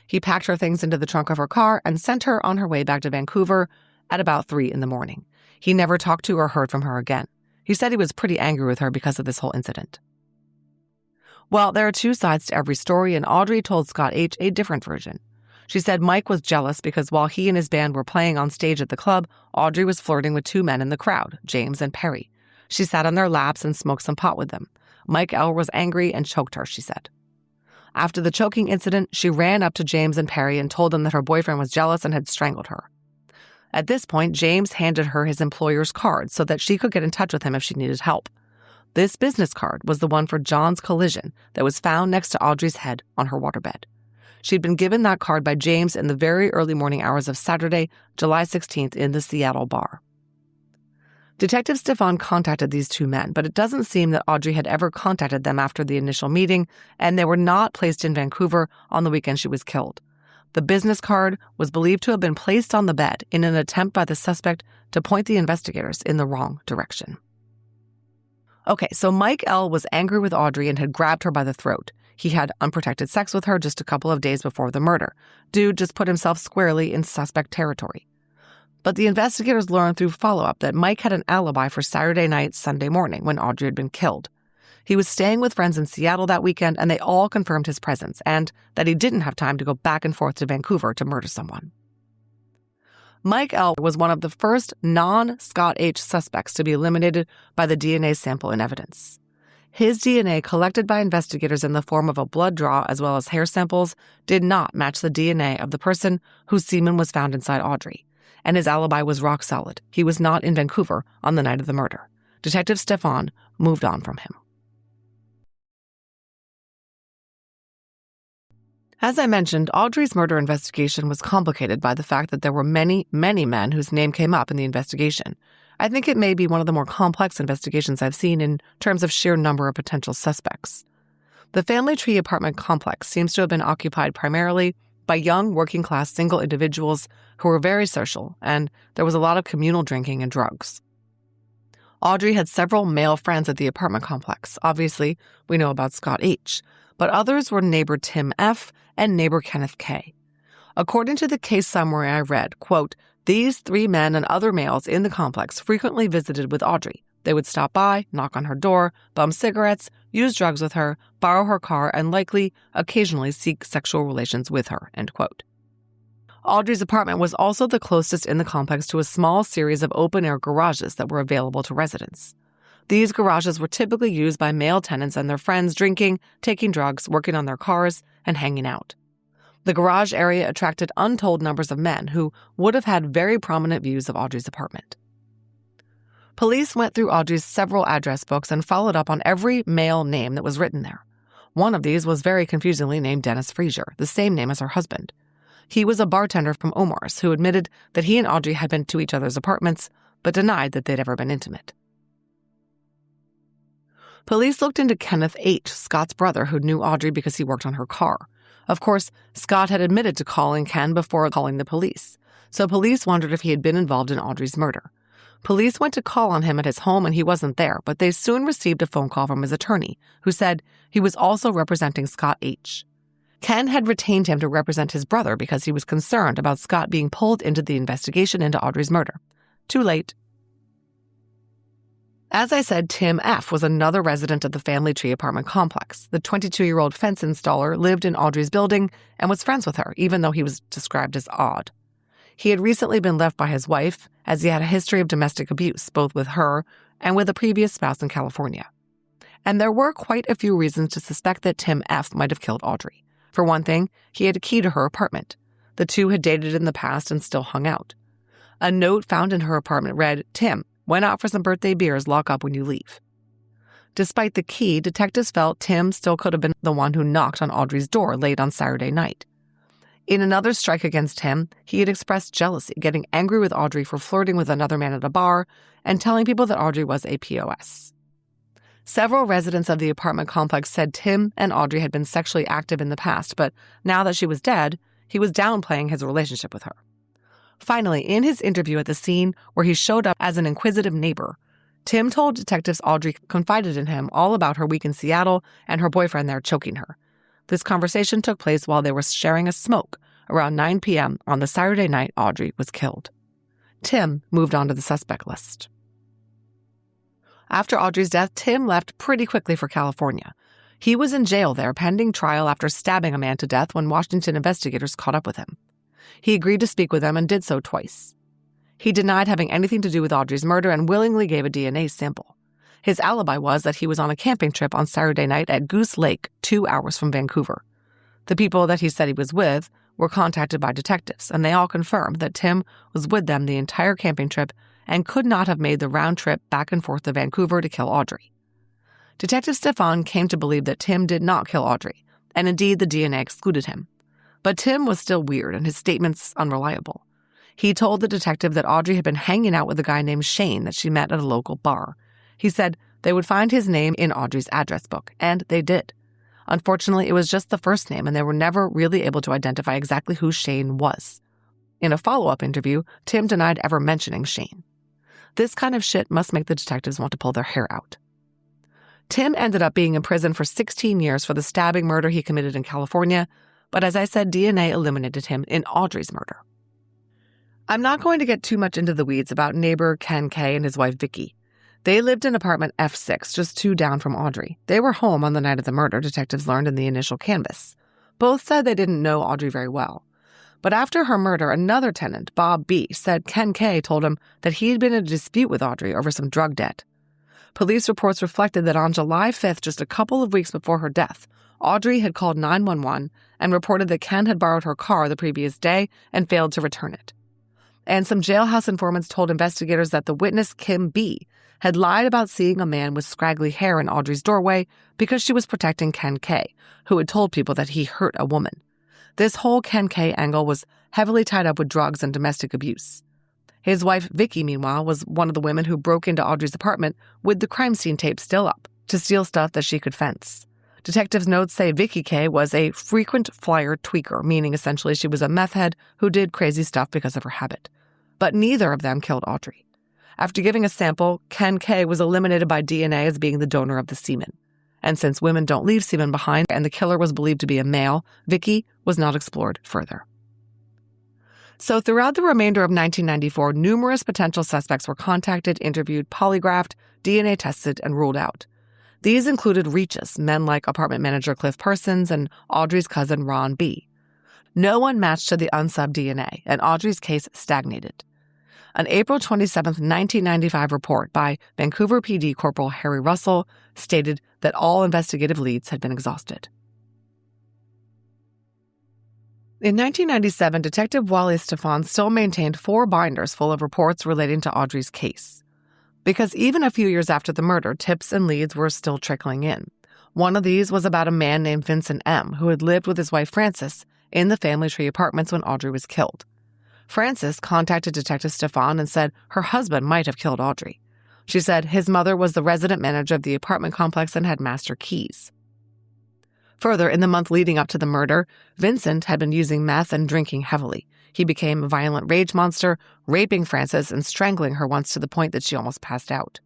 He packed her things into the trunk of her car and sent her on her way back to Vancouver at about 3 a.m. He never talked to or heard from her again. He said he was pretty angry with her because of this whole incident. Well, there are two sides to every story, and Audrey told Scott H. a different version. She said Mike was jealous because while he and his band were playing on stage at the club, Audrey was flirting with two men in the crowd, James and Perry. She sat on their laps and smoked some pot with them. Mike L. was angry and choked her, she said. After the choking incident, she ran up to James and Perry and told them that her boyfriend was jealous and had strangled her. At this point, James handed her his employer's card so that she could get in touch with him if she needed help. This business card was the one for John's collision that was found next to Audrey's head on her waterbed. She'd been given that card by James in the very early morning hours of Saturday, July 16th in the Seattle bar. Detective Stefan contacted these two men, but it doesn't seem that Audrey had ever contacted them after the initial meeting, and they were not placed in Vancouver on the weekend she was killed. The business card was believed to have been placed on the bed in an attempt by the suspect to point the investigators in the wrong direction. Okay, so Mike L. was angry with Audrey and had grabbed her by the throat. He had unprotected sex with her just a couple of days before the murder. Dude just put himself squarely in suspect territory. But the investigators learned through follow-up that Mike had an alibi for Saturday night, Sunday morning when Audrey had been killed. He was staying with friends in Seattle that weekend, and they all confirmed his presence and that he didn't have time to go back and forth to Vancouver to murder someone. Mike L. was one of the first non-Scott H. suspects to be eliminated by the DNA sample in evidence. His DNA, collected by investigators in the form of a blood draw as well as hair samples, did not match the DNA of the person whose semen was found inside Audrey, and his alibi was rock solid. He was not in Vancouver on the night of the murder. Detective Stefan moved on from him. As I mentioned, Audrey's murder investigation was complicated by the fact that there were many, many men whose name came up in the investigation. I think it may be one of the more complex investigations I've seen in terms of sheer number of potential suspects. The Family Tree apartment complex seems to have been occupied primarily by young, working-class single individuals who were very social, and there was a lot of communal drinking and drugs. Audrey had several male friends at the apartment complex. Obviously, we know about Scott H., but others were neighbor Tim F. and neighbor Kenneth K. According to the case summary I read, quote, these three men and other males in the complex frequently visited with Audrey. They would stop by, knock on her door, bum cigarettes, use drugs with her, borrow her car, and likely, occasionally seek sexual relations with her, end quote. Audrey's apartment was also the closest in the complex to a small series of open-air garages that were available to residents. These garages were typically used by male tenants and their friends drinking, taking drugs, working on their cars, and hanging out. The garage area attracted untold numbers of men who would have had very prominent views of Audrey's apartment. Police went through Audrey's several address books and followed up on every male name that was written there. One of these was very confusingly named Dennis Frazier, the same name as her husband. He was a bartender from Omar's who admitted that he and Audrey had been to each other's apartments, but denied that they'd ever been intimate. Police looked into Kenneth H., Scott's brother, who knew Audrey because he worked on her car. Of course, Scott had admitted to calling Ken before calling the police, so police wondered if he had been involved in Audrey's murder. Police went to call on him at his home and he wasn't there, but they soon received a phone call from his attorney, who said he was also representing Scott H. Ken had retained him to represent his brother because he was concerned about Scott being pulled into the investigation into Audrey's murder. Too late. As I said, Tim F. was another resident of the Family Tree apartment complex. The 22-year-old fence installer lived in Audrey's building and was friends with her, even though he was described as odd. He had recently been left by his wife, as he had a history of domestic abuse, both with her and with a previous spouse in California. And there were quite a few reasons to suspect that Tim F. might have killed Audrey. For one thing, he had a key to her apartment. The two had dated in the past and still hung out. A note found in her apartment read, "Tim, went out for some birthday beers, lock up when you leave." Despite the key, detectives felt Tim still could have been the one who knocked on Audrey's door late on Saturday night. In another strike against him, he had expressed jealousy, getting angry with Audrey for flirting with another man at a bar and telling people that Audrey was a POS. Several residents of the apartment complex said Tim and Audrey had been sexually active in the past, but now that she was dead, he was downplaying his relationship with her. Finally, in his interview at the scene where he showed up as an inquisitive neighbor, Tim told detectives Audrey confided in him all about her week in Seattle and her boyfriend there choking her. This conversation took place while they were sharing a smoke around 9 p.m. on the Saturday night Audrey was killed. Tim moved on to the suspect list. After Audrey's death, Tim left pretty quickly for California. He was in jail there pending trial after stabbing a man to death when Washington investigators caught up with him. He agreed to speak with them and did so twice. He denied having anything to do with Audrey's murder and willingly gave a DNA sample. His alibi was that he was on a camping trip on Saturday night at Goose Lake, 2 hours from Vancouver. The people that he said he was with were contacted by detectives, and they all confirmed that Tim was with them the entire camping trip and could not have made the round trip back and forth to Vancouver to kill Audrey. Detective Stefan came to believe that Tim did not kill Audrey, and indeed the DNA excluded him. But Tim was still weird and his statements unreliable. He told the detective that Audrey had been hanging out with a guy named Shane that she met at a local bar. He said they would find his name in Audrey's address book, and they did. Unfortunately, it was just the first name, and they were never really able to identify exactly who Shane was. In a follow-up interview, Tim denied ever mentioning Shane. This kind of shit must make the detectives want to pull their hair out. Tim ended up being in prison for 16 years for the stabbing murder he committed in California, but as I said, DNA eliminated him in Audrey's murder. I'm not going to get too much into the weeds about neighbor Ken K and his wife Vicky. They lived in apartment F6, just 2 down from Audrey. They were home on the night of the murder, detectives learned in the initial canvass. Both said they didn't know Audrey very well. But after her murder, another tenant, Bob B., said Ken K. told him that he had been in a dispute with Audrey over some drug debt. Police reports reflected that on July 5th, just a couple of weeks before her death, Audrey had called 911 and reported that Ken had borrowed her car the previous day and failed to return it. And some jailhouse informants told investigators that the witness, Kim B., had lied about seeing a man with scraggly hair in Audrey's doorway because she was protecting Ken K., who had told people that he hurt a woman. This whole Ken K. angle was heavily tied up with drugs and domestic abuse. His wife, Vicky, meanwhile, was one of the women who broke into Audrey's apartment with the crime scene tape still up to steal stuff that she could fence. Detectives' notes say Vicky K. was a frequent flyer tweaker, meaning essentially she was a meth head who did crazy stuff because of her habit. But neither of them killed Audrey. After giving a sample, Ken K. was eliminated by DNA as being the donor of the semen. And since women don't leave semen behind and the killer was believed to be a male, Vicky was not explored further. So throughout the remainder of 1994, numerous potential suspects were contacted, interviewed, polygraphed, DNA tested, and ruled out. These included reaches, men like apartment manager Cliff Persons and Audrey's cousin Ron B. No one matched to the unsubbed DNA, and Audrey's case stagnated. An April 27, 1995 report by Vancouver PD Corporal Harry Russell stated that all investigative leads had been exhausted. In 1997, Detective Wally Stefan still maintained 4 binders full of reports relating to Audrey's case. Because even a few years after the murder, tips and leads were still trickling in. One of these was about a man named Vincent M., who had lived with his wife Frances in the Family Tree apartments when Audrey was killed. Frances contacted Detective Stefan and said her husband might have killed Audrey. She said his mother was the resident manager of the apartment complex and had master keys. Further, in the month leading up to the murder, Vincent had been using meth and drinking heavily. He became a violent rage monster, raping Frances and strangling her once to the point that she almost passed out.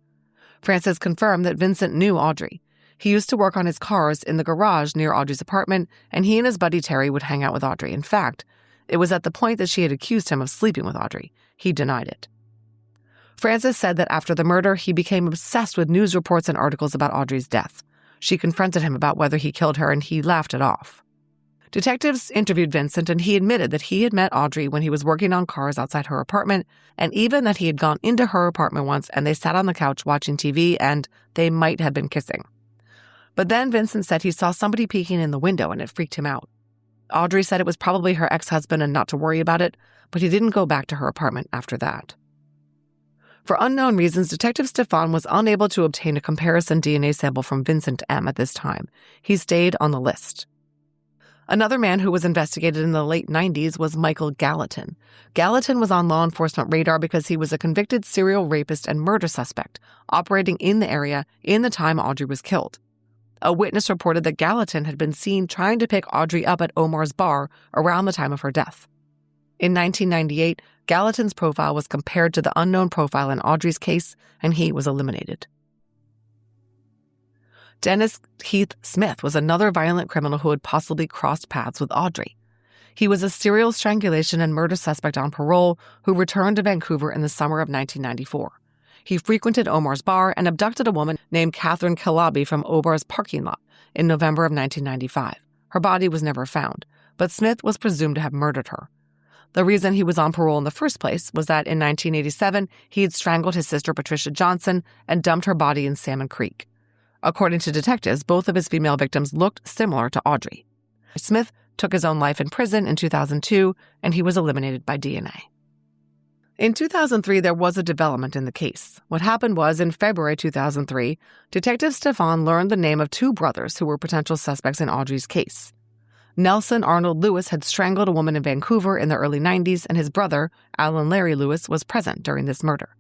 Frances confirmed that Vincent knew Audrey. He used to work on his cars in the garage near Audrey's apartment, and he and his buddy Terry would hang out with Audrey. In fact, it was at the point that she had accused him of sleeping with Audrey. He denied it. Francis said that after the murder, he became obsessed with news reports and articles about Audrey's death. She confronted him about whether he killed her, and he laughed it off. Detectives interviewed Vincent, and he admitted that he had met Audrey when he was working on cars outside her apartment, and even that he had gone into her apartment once and they sat on the couch watching TV and they might have been kissing. But then Vincent said he saw somebody peeking in the window and it freaked him out. Audrey said it was probably her ex-husband and not to worry about it, but he didn't go back to her apartment after that. For unknown reasons, Detective Stefan was unable to obtain a comparison DNA sample from Vincent M. at this time. He stayed on the list. Another man who was investigated in the late 90s was Michael Gallatin. Gallatin was on law enforcement radar because he was a convicted serial rapist and murder suspect operating in the area in the time Audrey was killed. A witness reported that Gallatin had been seen trying to pick Audrey up at Omar's bar around the time of her death. In 1998, Gallatin's profile was compared to the unknown profile in Audrey's case, and he was eliminated. Dennis Heath Smith was another violent criminal who had possibly crossed paths with Audrey. He was a serial strangulation and murder suspect on parole who returned to Vancouver in the summer of 1994. He frequented Omar's bar and abducted a woman named Catherine Kilabi from Omar's parking lot in November of 1995. Her body was never found, but Smith was presumed to have murdered her. The reason he was on parole in the first place was that in 1987, he had strangled his sister Patricia Johnson and dumped her body in Salmon Creek. According to detectives, both of his female victims looked similar to Audrey. Smith took his own life in prison in 2002, and he was eliminated by DNA. In 2003, there was a development in the case. What happened was, in February 2003, Detective Stefan learned the name of two brothers who were potential suspects in Audrey's case. Nelson Arnold Lewis had strangled a woman in Vancouver in the early 90s, and his brother, Alan Larry Lewis, was present during this murder.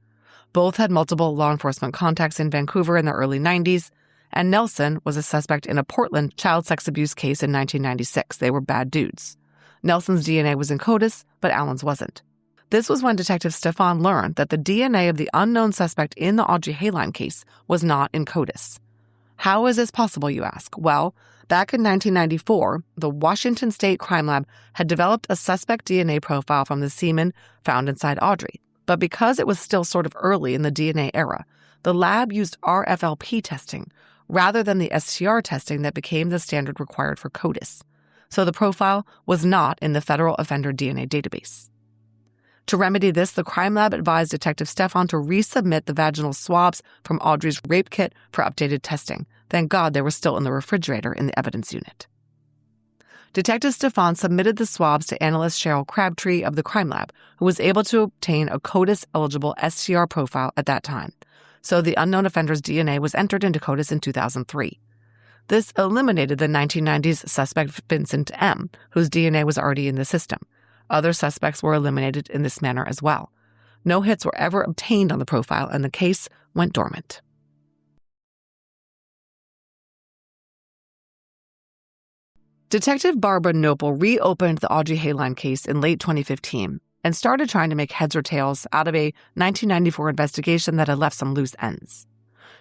Both had multiple law enforcement contacts in Vancouver in the early 90s, and Nelson was a suspect in a Portland child sex abuse case in 1996. They were bad dudes. Nelson's DNA was in CODIS, but Alan's wasn't. This was when Detective Stefan learned that the DNA of the unknown suspect in the Audrey Hoellein case was not in CODIS. How is this possible, you ask? Well, back in 1994, the Washington State Crime Lab had developed a suspect DNA profile from the semen found inside Audrey. But because it was still sort of early in the DNA era, the lab used RFLP testing rather than the STR testing that became the standard required for CODIS. So the profile was not in the Federal Offender DNA database. To remedy this, the crime lab advised Detective Stefan to resubmit the vaginal swabs from Audrey's rape kit for updated testing. Thank God they were still in the refrigerator in the evidence unit. Detective Stefan submitted the swabs to analyst Cheryl Crabtree of the crime lab, who was able to obtain a CODIS-eligible STR profile at that time. So the unknown offender's DNA was entered into CODIS in 2003. This eliminated the 1990s suspect Vincent M., whose DNA was already in the system. Other suspects were eliminated in this manner as well. No hits were ever obtained on the profile, and the case went dormant. Detective Barbara Nopel reopened the Audrey Hoellein case in late 2015 and started trying to make heads or tails out of a 1994 investigation that had left some loose ends.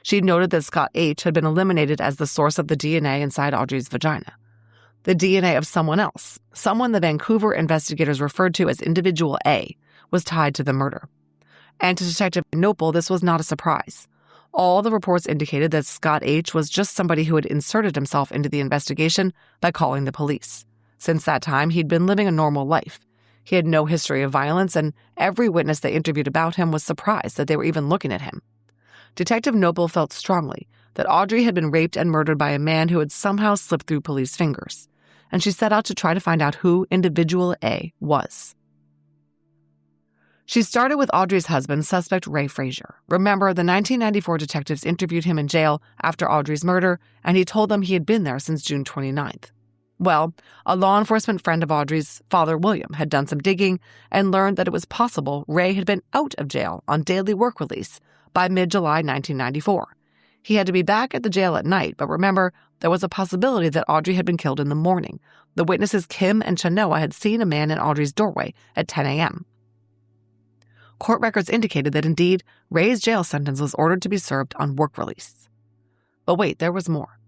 She'd noted that Scott H. had been eliminated as the source of the DNA inside Audrey's vagina. The DNA of someone else, someone the Vancouver investigators referred to as Individual A, was tied to the murder. And to Detective Nopel, this was not a surprise. All the reports indicated that Scott H. was just somebody who had inserted himself into the investigation by calling the police. Since that time, he'd been living a normal life. He had no history of violence, and every witness they interviewed about him was surprised that they were even looking at him. Detective Nopel felt strongly that Audrey had been raped and murdered by a man who had somehow slipped through police fingers, and she set out to try to find out who Individual A was. She started with Audrey's husband, suspect Ray Frazier. Remember, the 1994 detectives interviewed him in jail after Audrey's murder, and he told them he had been there since June 29th. Well, a law enforcement friend of Audrey's, Father William, had done some digging and learned that it was possible Ray had been out of jail on daily work release by mid-July 1994. He had to be back at the jail at night, but remember, there was a possibility that Audrey had been killed in the morning. The witnesses Kim and Chanoa had seen a man in Audrey's doorway at 10 a.m. Court records indicated that indeed, Ray's jail sentence was ordered to be served on work release. But wait, there was more.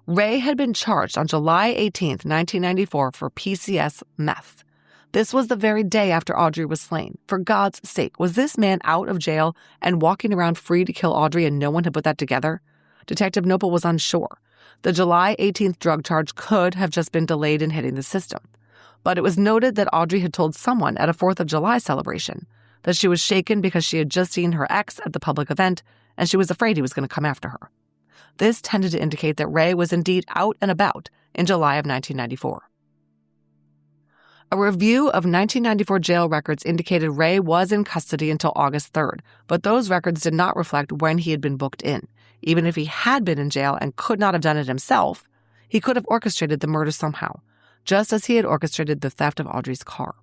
Ray had been charged on July 18, 1994 for PCS meth. This was the very day after Audrey was slain. For God's sake, was this man out of jail and walking around free to kill Audrey and no one had put that together? Detective Noble was unsure. The July 18th drug charge could have just been delayed in hitting the system. But it was noted that Audrey had told someone at a 4th of July celebration that she was shaken because she had just seen her ex at the public event and she was afraid he was going to come after her. This tended to indicate that Ray was indeed out and about in July of 1994. A review of 1994 jail records indicated Ray was in custody until August 3rd, but those records did not reflect when he had been booked in. Even if he had been in jail and could not have done it himself, he could have orchestrated the murder somehow, just as he had orchestrated the theft of Audrey's car.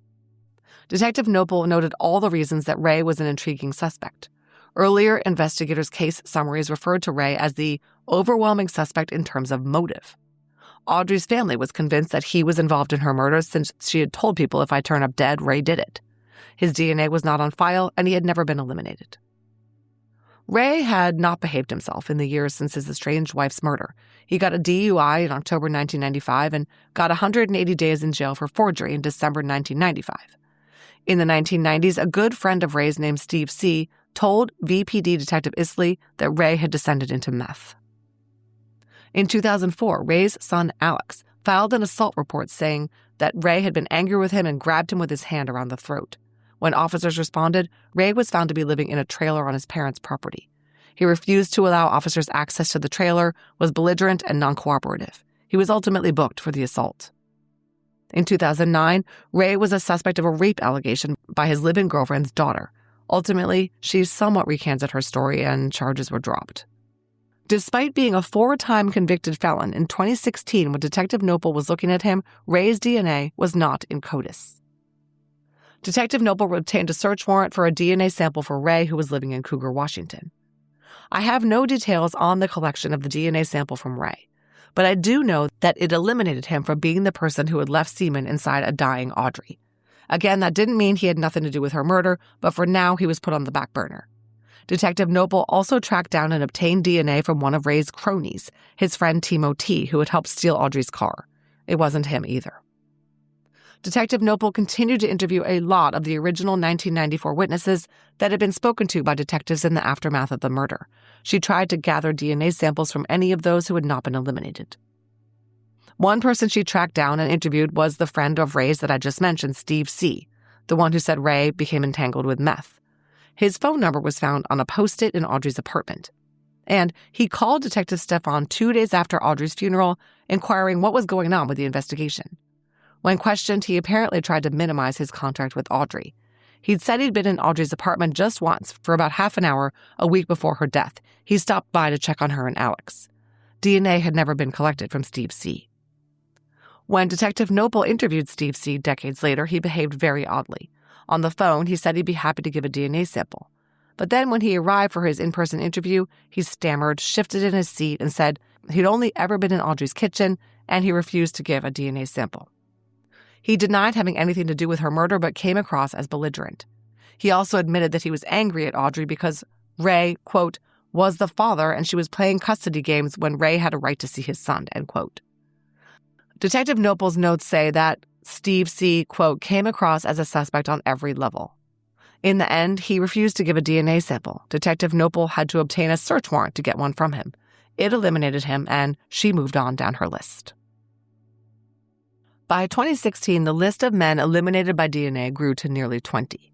Detective Noble noted all the reasons that Ray was an intriguing suspect. Earlier investigators' case summaries referred to Ray as the overwhelming suspect in terms of motive. Audrey's family was convinced that he was involved in her murder since she had told people, if I turn up dead, Ray did it. His DNA was not on file, and he had never been eliminated. Ray had not behaved himself in the years since his estranged wife's murder. He got a DUI in October 1995 and got 180 days in jail for forgery in December 1995. In the 1990s, a good friend of Ray's named Steve C. told VPD Detective Isley that Ray had descended into meth. In 2004, Ray's son, Alex, filed an assault report saying that Ray had been angry with him and grabbed him with his hand around the throat. When officers responded, Ray was found to be living in a trailer on his parents' property. He refused to allow officers access to the trailer, was belligerent and non-cooperative. He was ultimately booked for the assault. In 2009, Ray was a suspect of a rape allegation by his live-in girlfriend's daughter. Ultimately, she somewhat recanted her story and charges were dropped. Despite being a 4-time convicted felon, in 2016, when Detective Noble was looking at him, Ray's DNA was not in CODIS. Detective Noble obtained a search warrant for a DNA sample for Ray, who was living in Cougar, Washington. I have no details on the collection of the DNA sample from Ray, but I do know that it eliminated him from being the person who had left semen inside a dying Audrey. Again, that didn't mean he had nothing to do with her murder, but for now he was put on the back burner. Detective Noble also tracked down and obtained DNA from one of Ray's cronies, his friend Timo T., who had helped steal Audrey's car. It wasn't him either. Detective Noble continued to interview a lot of the original 1994 witnesses that had been spoken to by detectives in the aftermath of the murder. She tried to gather DNA samples from any of those who had not been eliminated. One person she tracked down and interviewed was the friend of Ray's that I just mentioned, Steve C., the one who said Ray became entangled with meth. His phone number was found on a Post-it in Audrey's apartment. And he called Detective Stefan 2 days after Audrey's funeral, inquiring what was going on with the investigation. When questioned, he apparently tried to minimize his contact with Audrey. He'd said he'd been in Audrey's apartment just once, for about half an hour, a week before her death. He stopped by to check on her and Alex. DNA had never been collected from Steve C. When Detective Noble interviewed Steve C. decades later, he behaved very oddly. On the phone, he said he'd be happy to give a DNA sample. But then when he arrived for his in-person interview, he stammered, shifted in his seat, and said he'd only ever been in Audrey's kitchen, and he refused to give a DNA sample. He denied having anything to do with her murder, but came across as belligerent. He also admitted that he was angry at Audrey because Ray, quote, was the father and she was playing custody games when Ray had a right to see his son, end quote. Detective Noble's notes say that Steve C., quote, came across as a suspect on every level. In the end, he refused to give a DNA sample. Detective Noble had to obtain a search warrant to get one from him. It eliminated him, and she moved on down her list. By 2016, the list of men eliminated by DNA grew to nearly 20.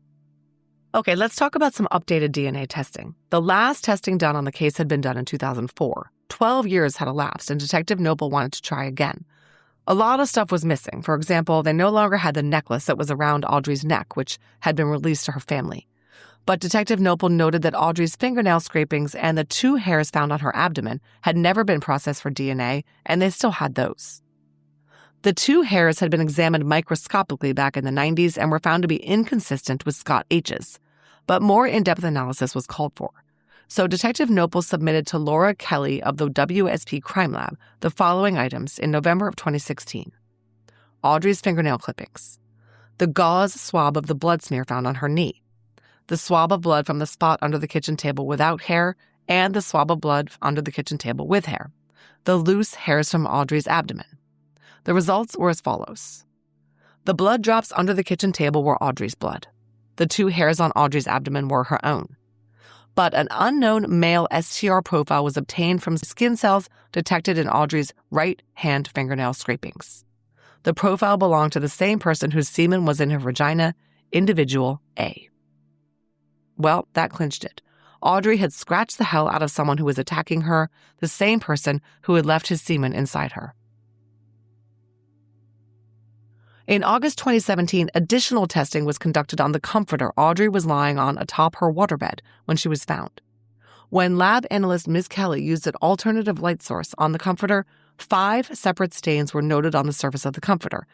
Okay, let's talk about some updated DNA testing. The last testing done on the case had been done in 2004. 12 years had elapsed, and Detective Noble wanted to try again. A lot of stuff was missing. For example, they no longer had the necklace that was around Audrey's neck, which had been released to her family. But Detective Noble noted that Audrey's fingernail scrapings and the 2 hairs found on her abdomen had never been processed for DNA, and they still had those. The 2 hairs had been examined microscopically back in the 90s and were found to be inconsistent with Scott H's, but more in-depth analysis was called for. So Detective Noble submitted to Laura Kelly of the WSP Crime Lab the following items in November of 2016. Audrey's fingernail clippings, the gauze swab of the blood smear found on her knee, the swab of blood from the spot under the kitchen table without hair, and the swab of blood under the kitchen table with hair, the loose hairs from Audrey's abdomen. The results were as follows. The blood drops under the kitchen table were Audrey's blood. The 2 hairs on Audrey's abdomen were her own. But an unknown male STR profile was obtained from skin cells detected in Audrey's right hand fingernail scrapings. The profile belonged to the same person whose semen was in her vagina, individual A. Well, that clinched it. Audrey had scratched the hell out of someone who was attacking her, the same person who had left his semen inside her. In August 2017, additional testing was conducted on the comforter Audrey was lying on atop her waterbed when she was found. When lab analyst Ms. Kelly used an alternative light source on the comforter, 5 separate stains were noted on the surface of the comforter,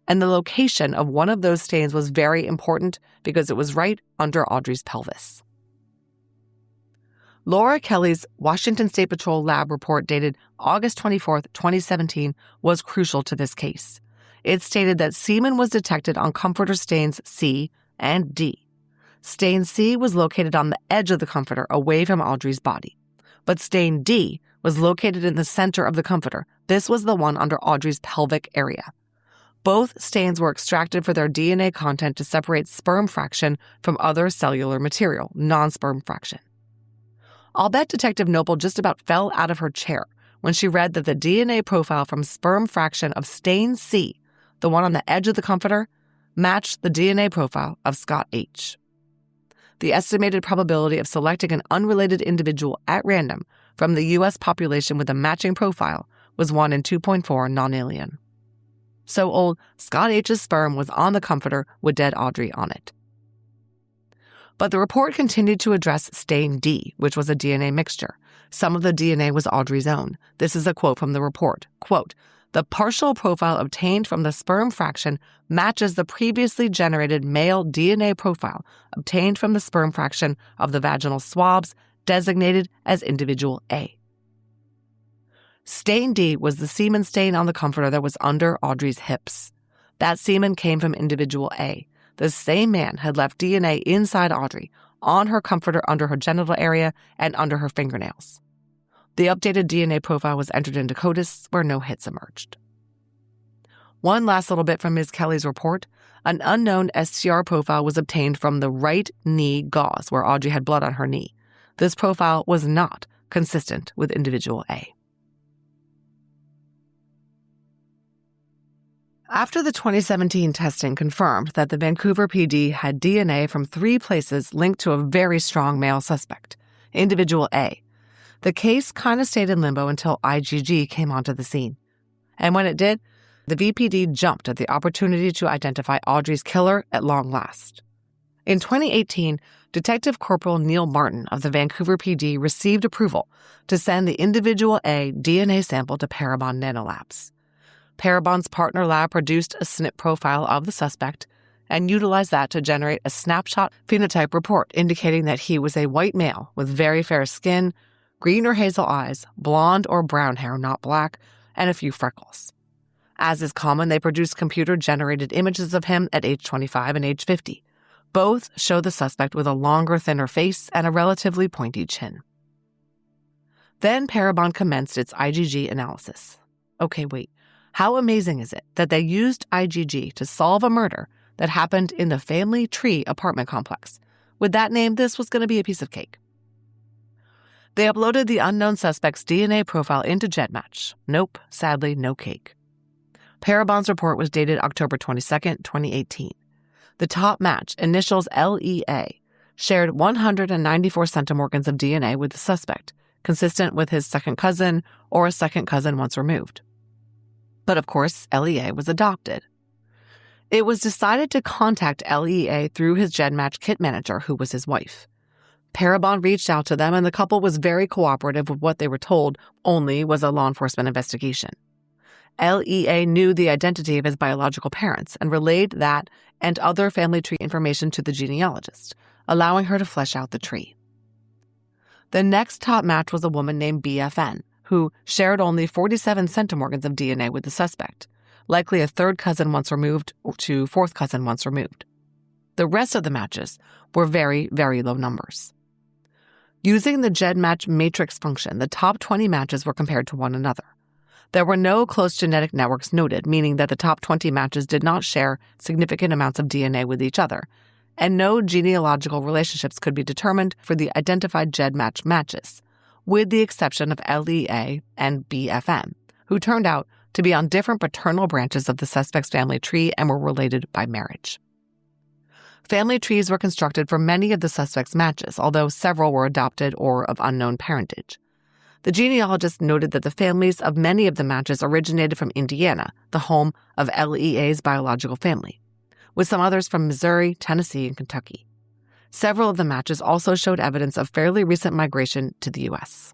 and the location of one of those stains was very important because it was right under Audrey's pelvis. Laura Kelly's Washington State Patrol lab report dated August 24, 2017 was crucial to this case. It stated that semen was detected on comforter stains C and D. Stain C was located on the edge of the comforter away from Audrey's body, but stain D was located in the center of the comforter. This was the one under Audrey's pelvic area. Both stains were extracted for their DNA content to separate sperm fraction from other cellular material, non-sperm fraction. I'll bet Detective Noble just about fell out of her chair when she read that the DNA profile from sperm fraction of stain C, the one on the edge of the comforter, matched the DNA profile of Scott H. The estimated probability of selecting an unrelated individual at random from the U.S. population with a matching profile was 1 in 2.4 non-alien. So old Scott H's sperm was on the comforter with dead Audrey on it. But the report continued to address stain D, which was a DNA mixture. Some of the DNA was Audrey's own. This is a quote from the report. Quote, "The partial profile obtained from the sperm fraction matches the previously generated male DNA profile obtained from the sperm fraction of the vaginal swabs designated as individual A." Stain D was the semen stain on the comforter that was under Audrey's hips. That semen came from individual A. The same man had left DNA inside Audrey, on her comforter under her genital area and under her fingernails. The updated DNA profile was entered into CODIS, where no hits emerged. One last little bit from Ms. Kelly's report. An unknown STR profile was obtained from the right knee gauze, where Audrey had blood on her knee. This profile was not consistent with individual A. After the 2017 testing confirmed that the Vancouver PD had DNA from 3 places linked to a very strong male suspect, individual A, the case kind of stayed in limbo until IgG came onto the scene. And when it did, the VPD jumped at the opportunity to identify Audrey's killer at long last. In 2018, Detective Corporal Neil Martin of the Vancouver PD received approval to send the individual A DNA sample to Parabon Nanolabs. Parabon's partner lab produced a SNP profile of the suspect and utilized that to generate a snapshot phenotype report indicating that he was a white male with very fair skin, green or hazel eyes, blonde or brown hair, not black, and a few freckles. As is common, they produced computer-generated images of him at age 25 and age 50. Both show the suspect with a longer, thinner face and a relatively pointy chin. Then Parabon commenced its IgG analysis. Okay, wait. How amazing is it that they used IgG to solve a murder that happened in the Family Tree apartment complex? With that name, this was going to be a piece of cake. They uploaded the unknown suspect's DNA profile into GEDmatch. Nope, sadly, no cake. Parabon's report was dated October 22, 2018. The top match, initials LEA, shared 194 centimorgans of DNA with the suspect, consistent with his second cousin or a second cousin once removed. But of course, LEA was adopted. It was decided to contact LEA through his GEDmatch kit manager, who was his wife. Parabon reached out to them, and the couple was very cooperative with what they were told only was a law enforcement investigation. LEA knew the identity of his biological parents and relayed that and other family tree information to the genealogist, allowing her to flesh out the tree. The next top match was a woman named BFN, who shared only 47 centimorgans of DNA with the suspect, likely a third cousin once removed to fourth cousin once removed. The rest of the matches were very, very low numbers. Using the GEDmatch matrix function, the top 20 matches were compared to one another. There were no close genetic networks noted, meaning that the top 20 matches did not share significant amounts of DNA with each other, and no genealogical relationships could be determined for the identified GED-match matches, with the exception of LEA and BFM, who turned out to be on different paternal branches of the suspect's family tree and were related by marriage. Family trees were constructed for many of the suspect's matches, although several were adopted or of unknown parentage. The genealogist noted that the families of many of the matches originated from Indiana, the home of LEA's biological family, with some others from Missouri, Tennessee, and Kentucky. Several of the matches also showed evidence of fairly recent migration to the U.S.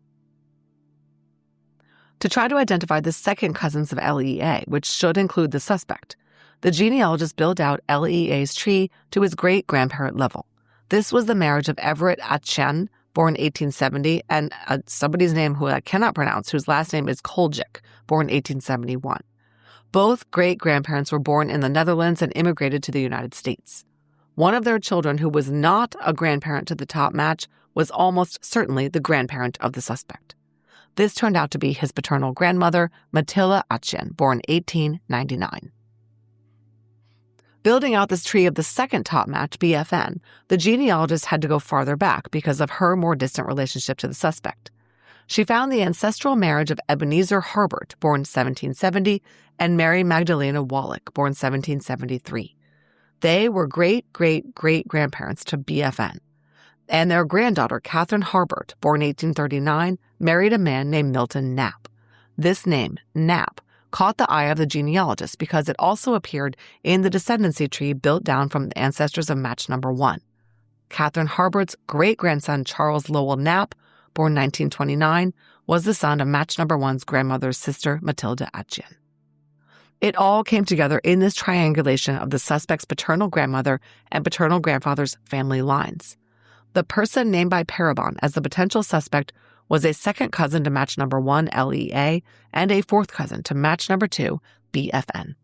To try to identify the second cousins of LEA, which should include the suspect, the genealogist built out LEA's tree to his great-grandparent level. This was the marriage of Everett Atchen, born 1870, and somebody's name who I cannot pronounce, whose last name is Koljic, born 1871. Both great-grandparents were born in the Netherlands and immigrated to the United States. One of their children, who was not a grandparent to the top match, was almost certainly the grandparent of the suspect. This turned out to be his paternal grandmother, Matilda Atchen, born 1899. Building out this tree of the second top match, BFN, the genealogist had to go farther back because of her more distant relationship to the suspect. She found the ancestral marriage of Ebenezer Harbert, born 1770, and Mary Magdalena Wallach, born 1773. They were great-great-great-grandparents to BFN, and their granddaughter, Catherine Harbert, born 1839, married a man named Milton Knapp. This name, Knapp, caught the eye of the genealogist because it also appeared in the descendancy tree built down from the ancestors of match number 1. Catherine Harbert's great-grandson, Charles Lowell Knapp, born 1929, was the son of match number 1's grandmother's sister, Matilda Atchen. It all came together in this triangulation of the suspect's paternal grandmother and paternal grandfather's family lines. The person named by Parabon as the potential suspect was a second cousin to match number 1, LEA, and a fourth cousin to match number 2, BFN.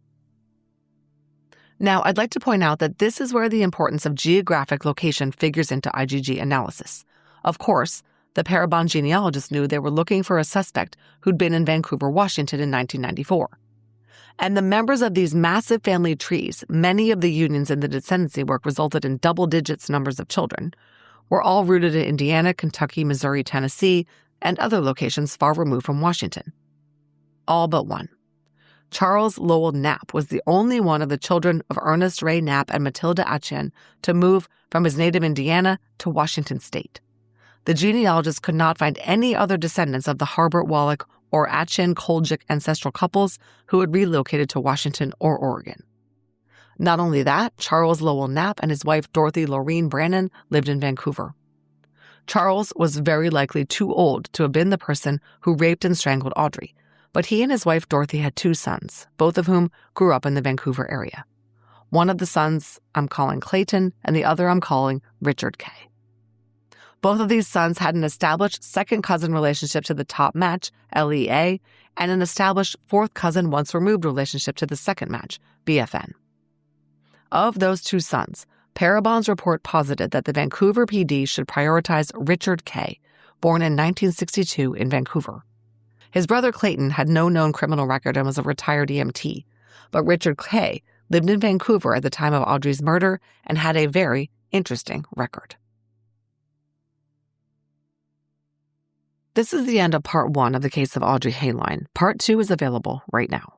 Now, I'd like to point out that this is where the importance of geographic location figures into IgG analysis. Of course, the Parabon genealogist knew they were looking for a suspect who'd been in Vancouver, Washington in 1994. And the members of these massive family trees, many of the unions in the descendancy work resulted in double digits numbers of children, were all rooted in Indiana, Kentucky, Missouri, Tennessee, and other locations far removed from Washington. All but one. Charles Lowell Knapp was the only one of the children of Ernest Ray Knapp and Matilda Atchen to move from his native Indiana to Washington state. The genealogist could not find any other descendants of the Harbert Wallach or Atchen Koljic ancestral couples who had relocated to Washington or Oregon. Not only that, Charles Lowell Knapp and his wife Dorothy Lorene Brannon lived in Vancouver. Charles was very likely too old to have been the person who raped and strangled Audrey, but he and his wife Dorothy had 2 sons, both of whom grew up in the Vancouver area. One of the sons I'm calling Clayton, and the other I'm calling Richard K. Both of these sons had an established second cousin relationship to the top match, LEA, and an established fourth cousin once removed relationship to the second match, BFN. Of those 2 sons, Parabon's report posited that the Vancouver PD should prioritize Richard K., born in 1962 in Vancouver. His brother Clayton had no known criminal record and was a retired EMT, but Richard K. lived in Vancouver at the time of Audrey's murder and had a very interesting record. This is the end of Part 1 of the case of Audrey Hoellein. Part 2 is available right now.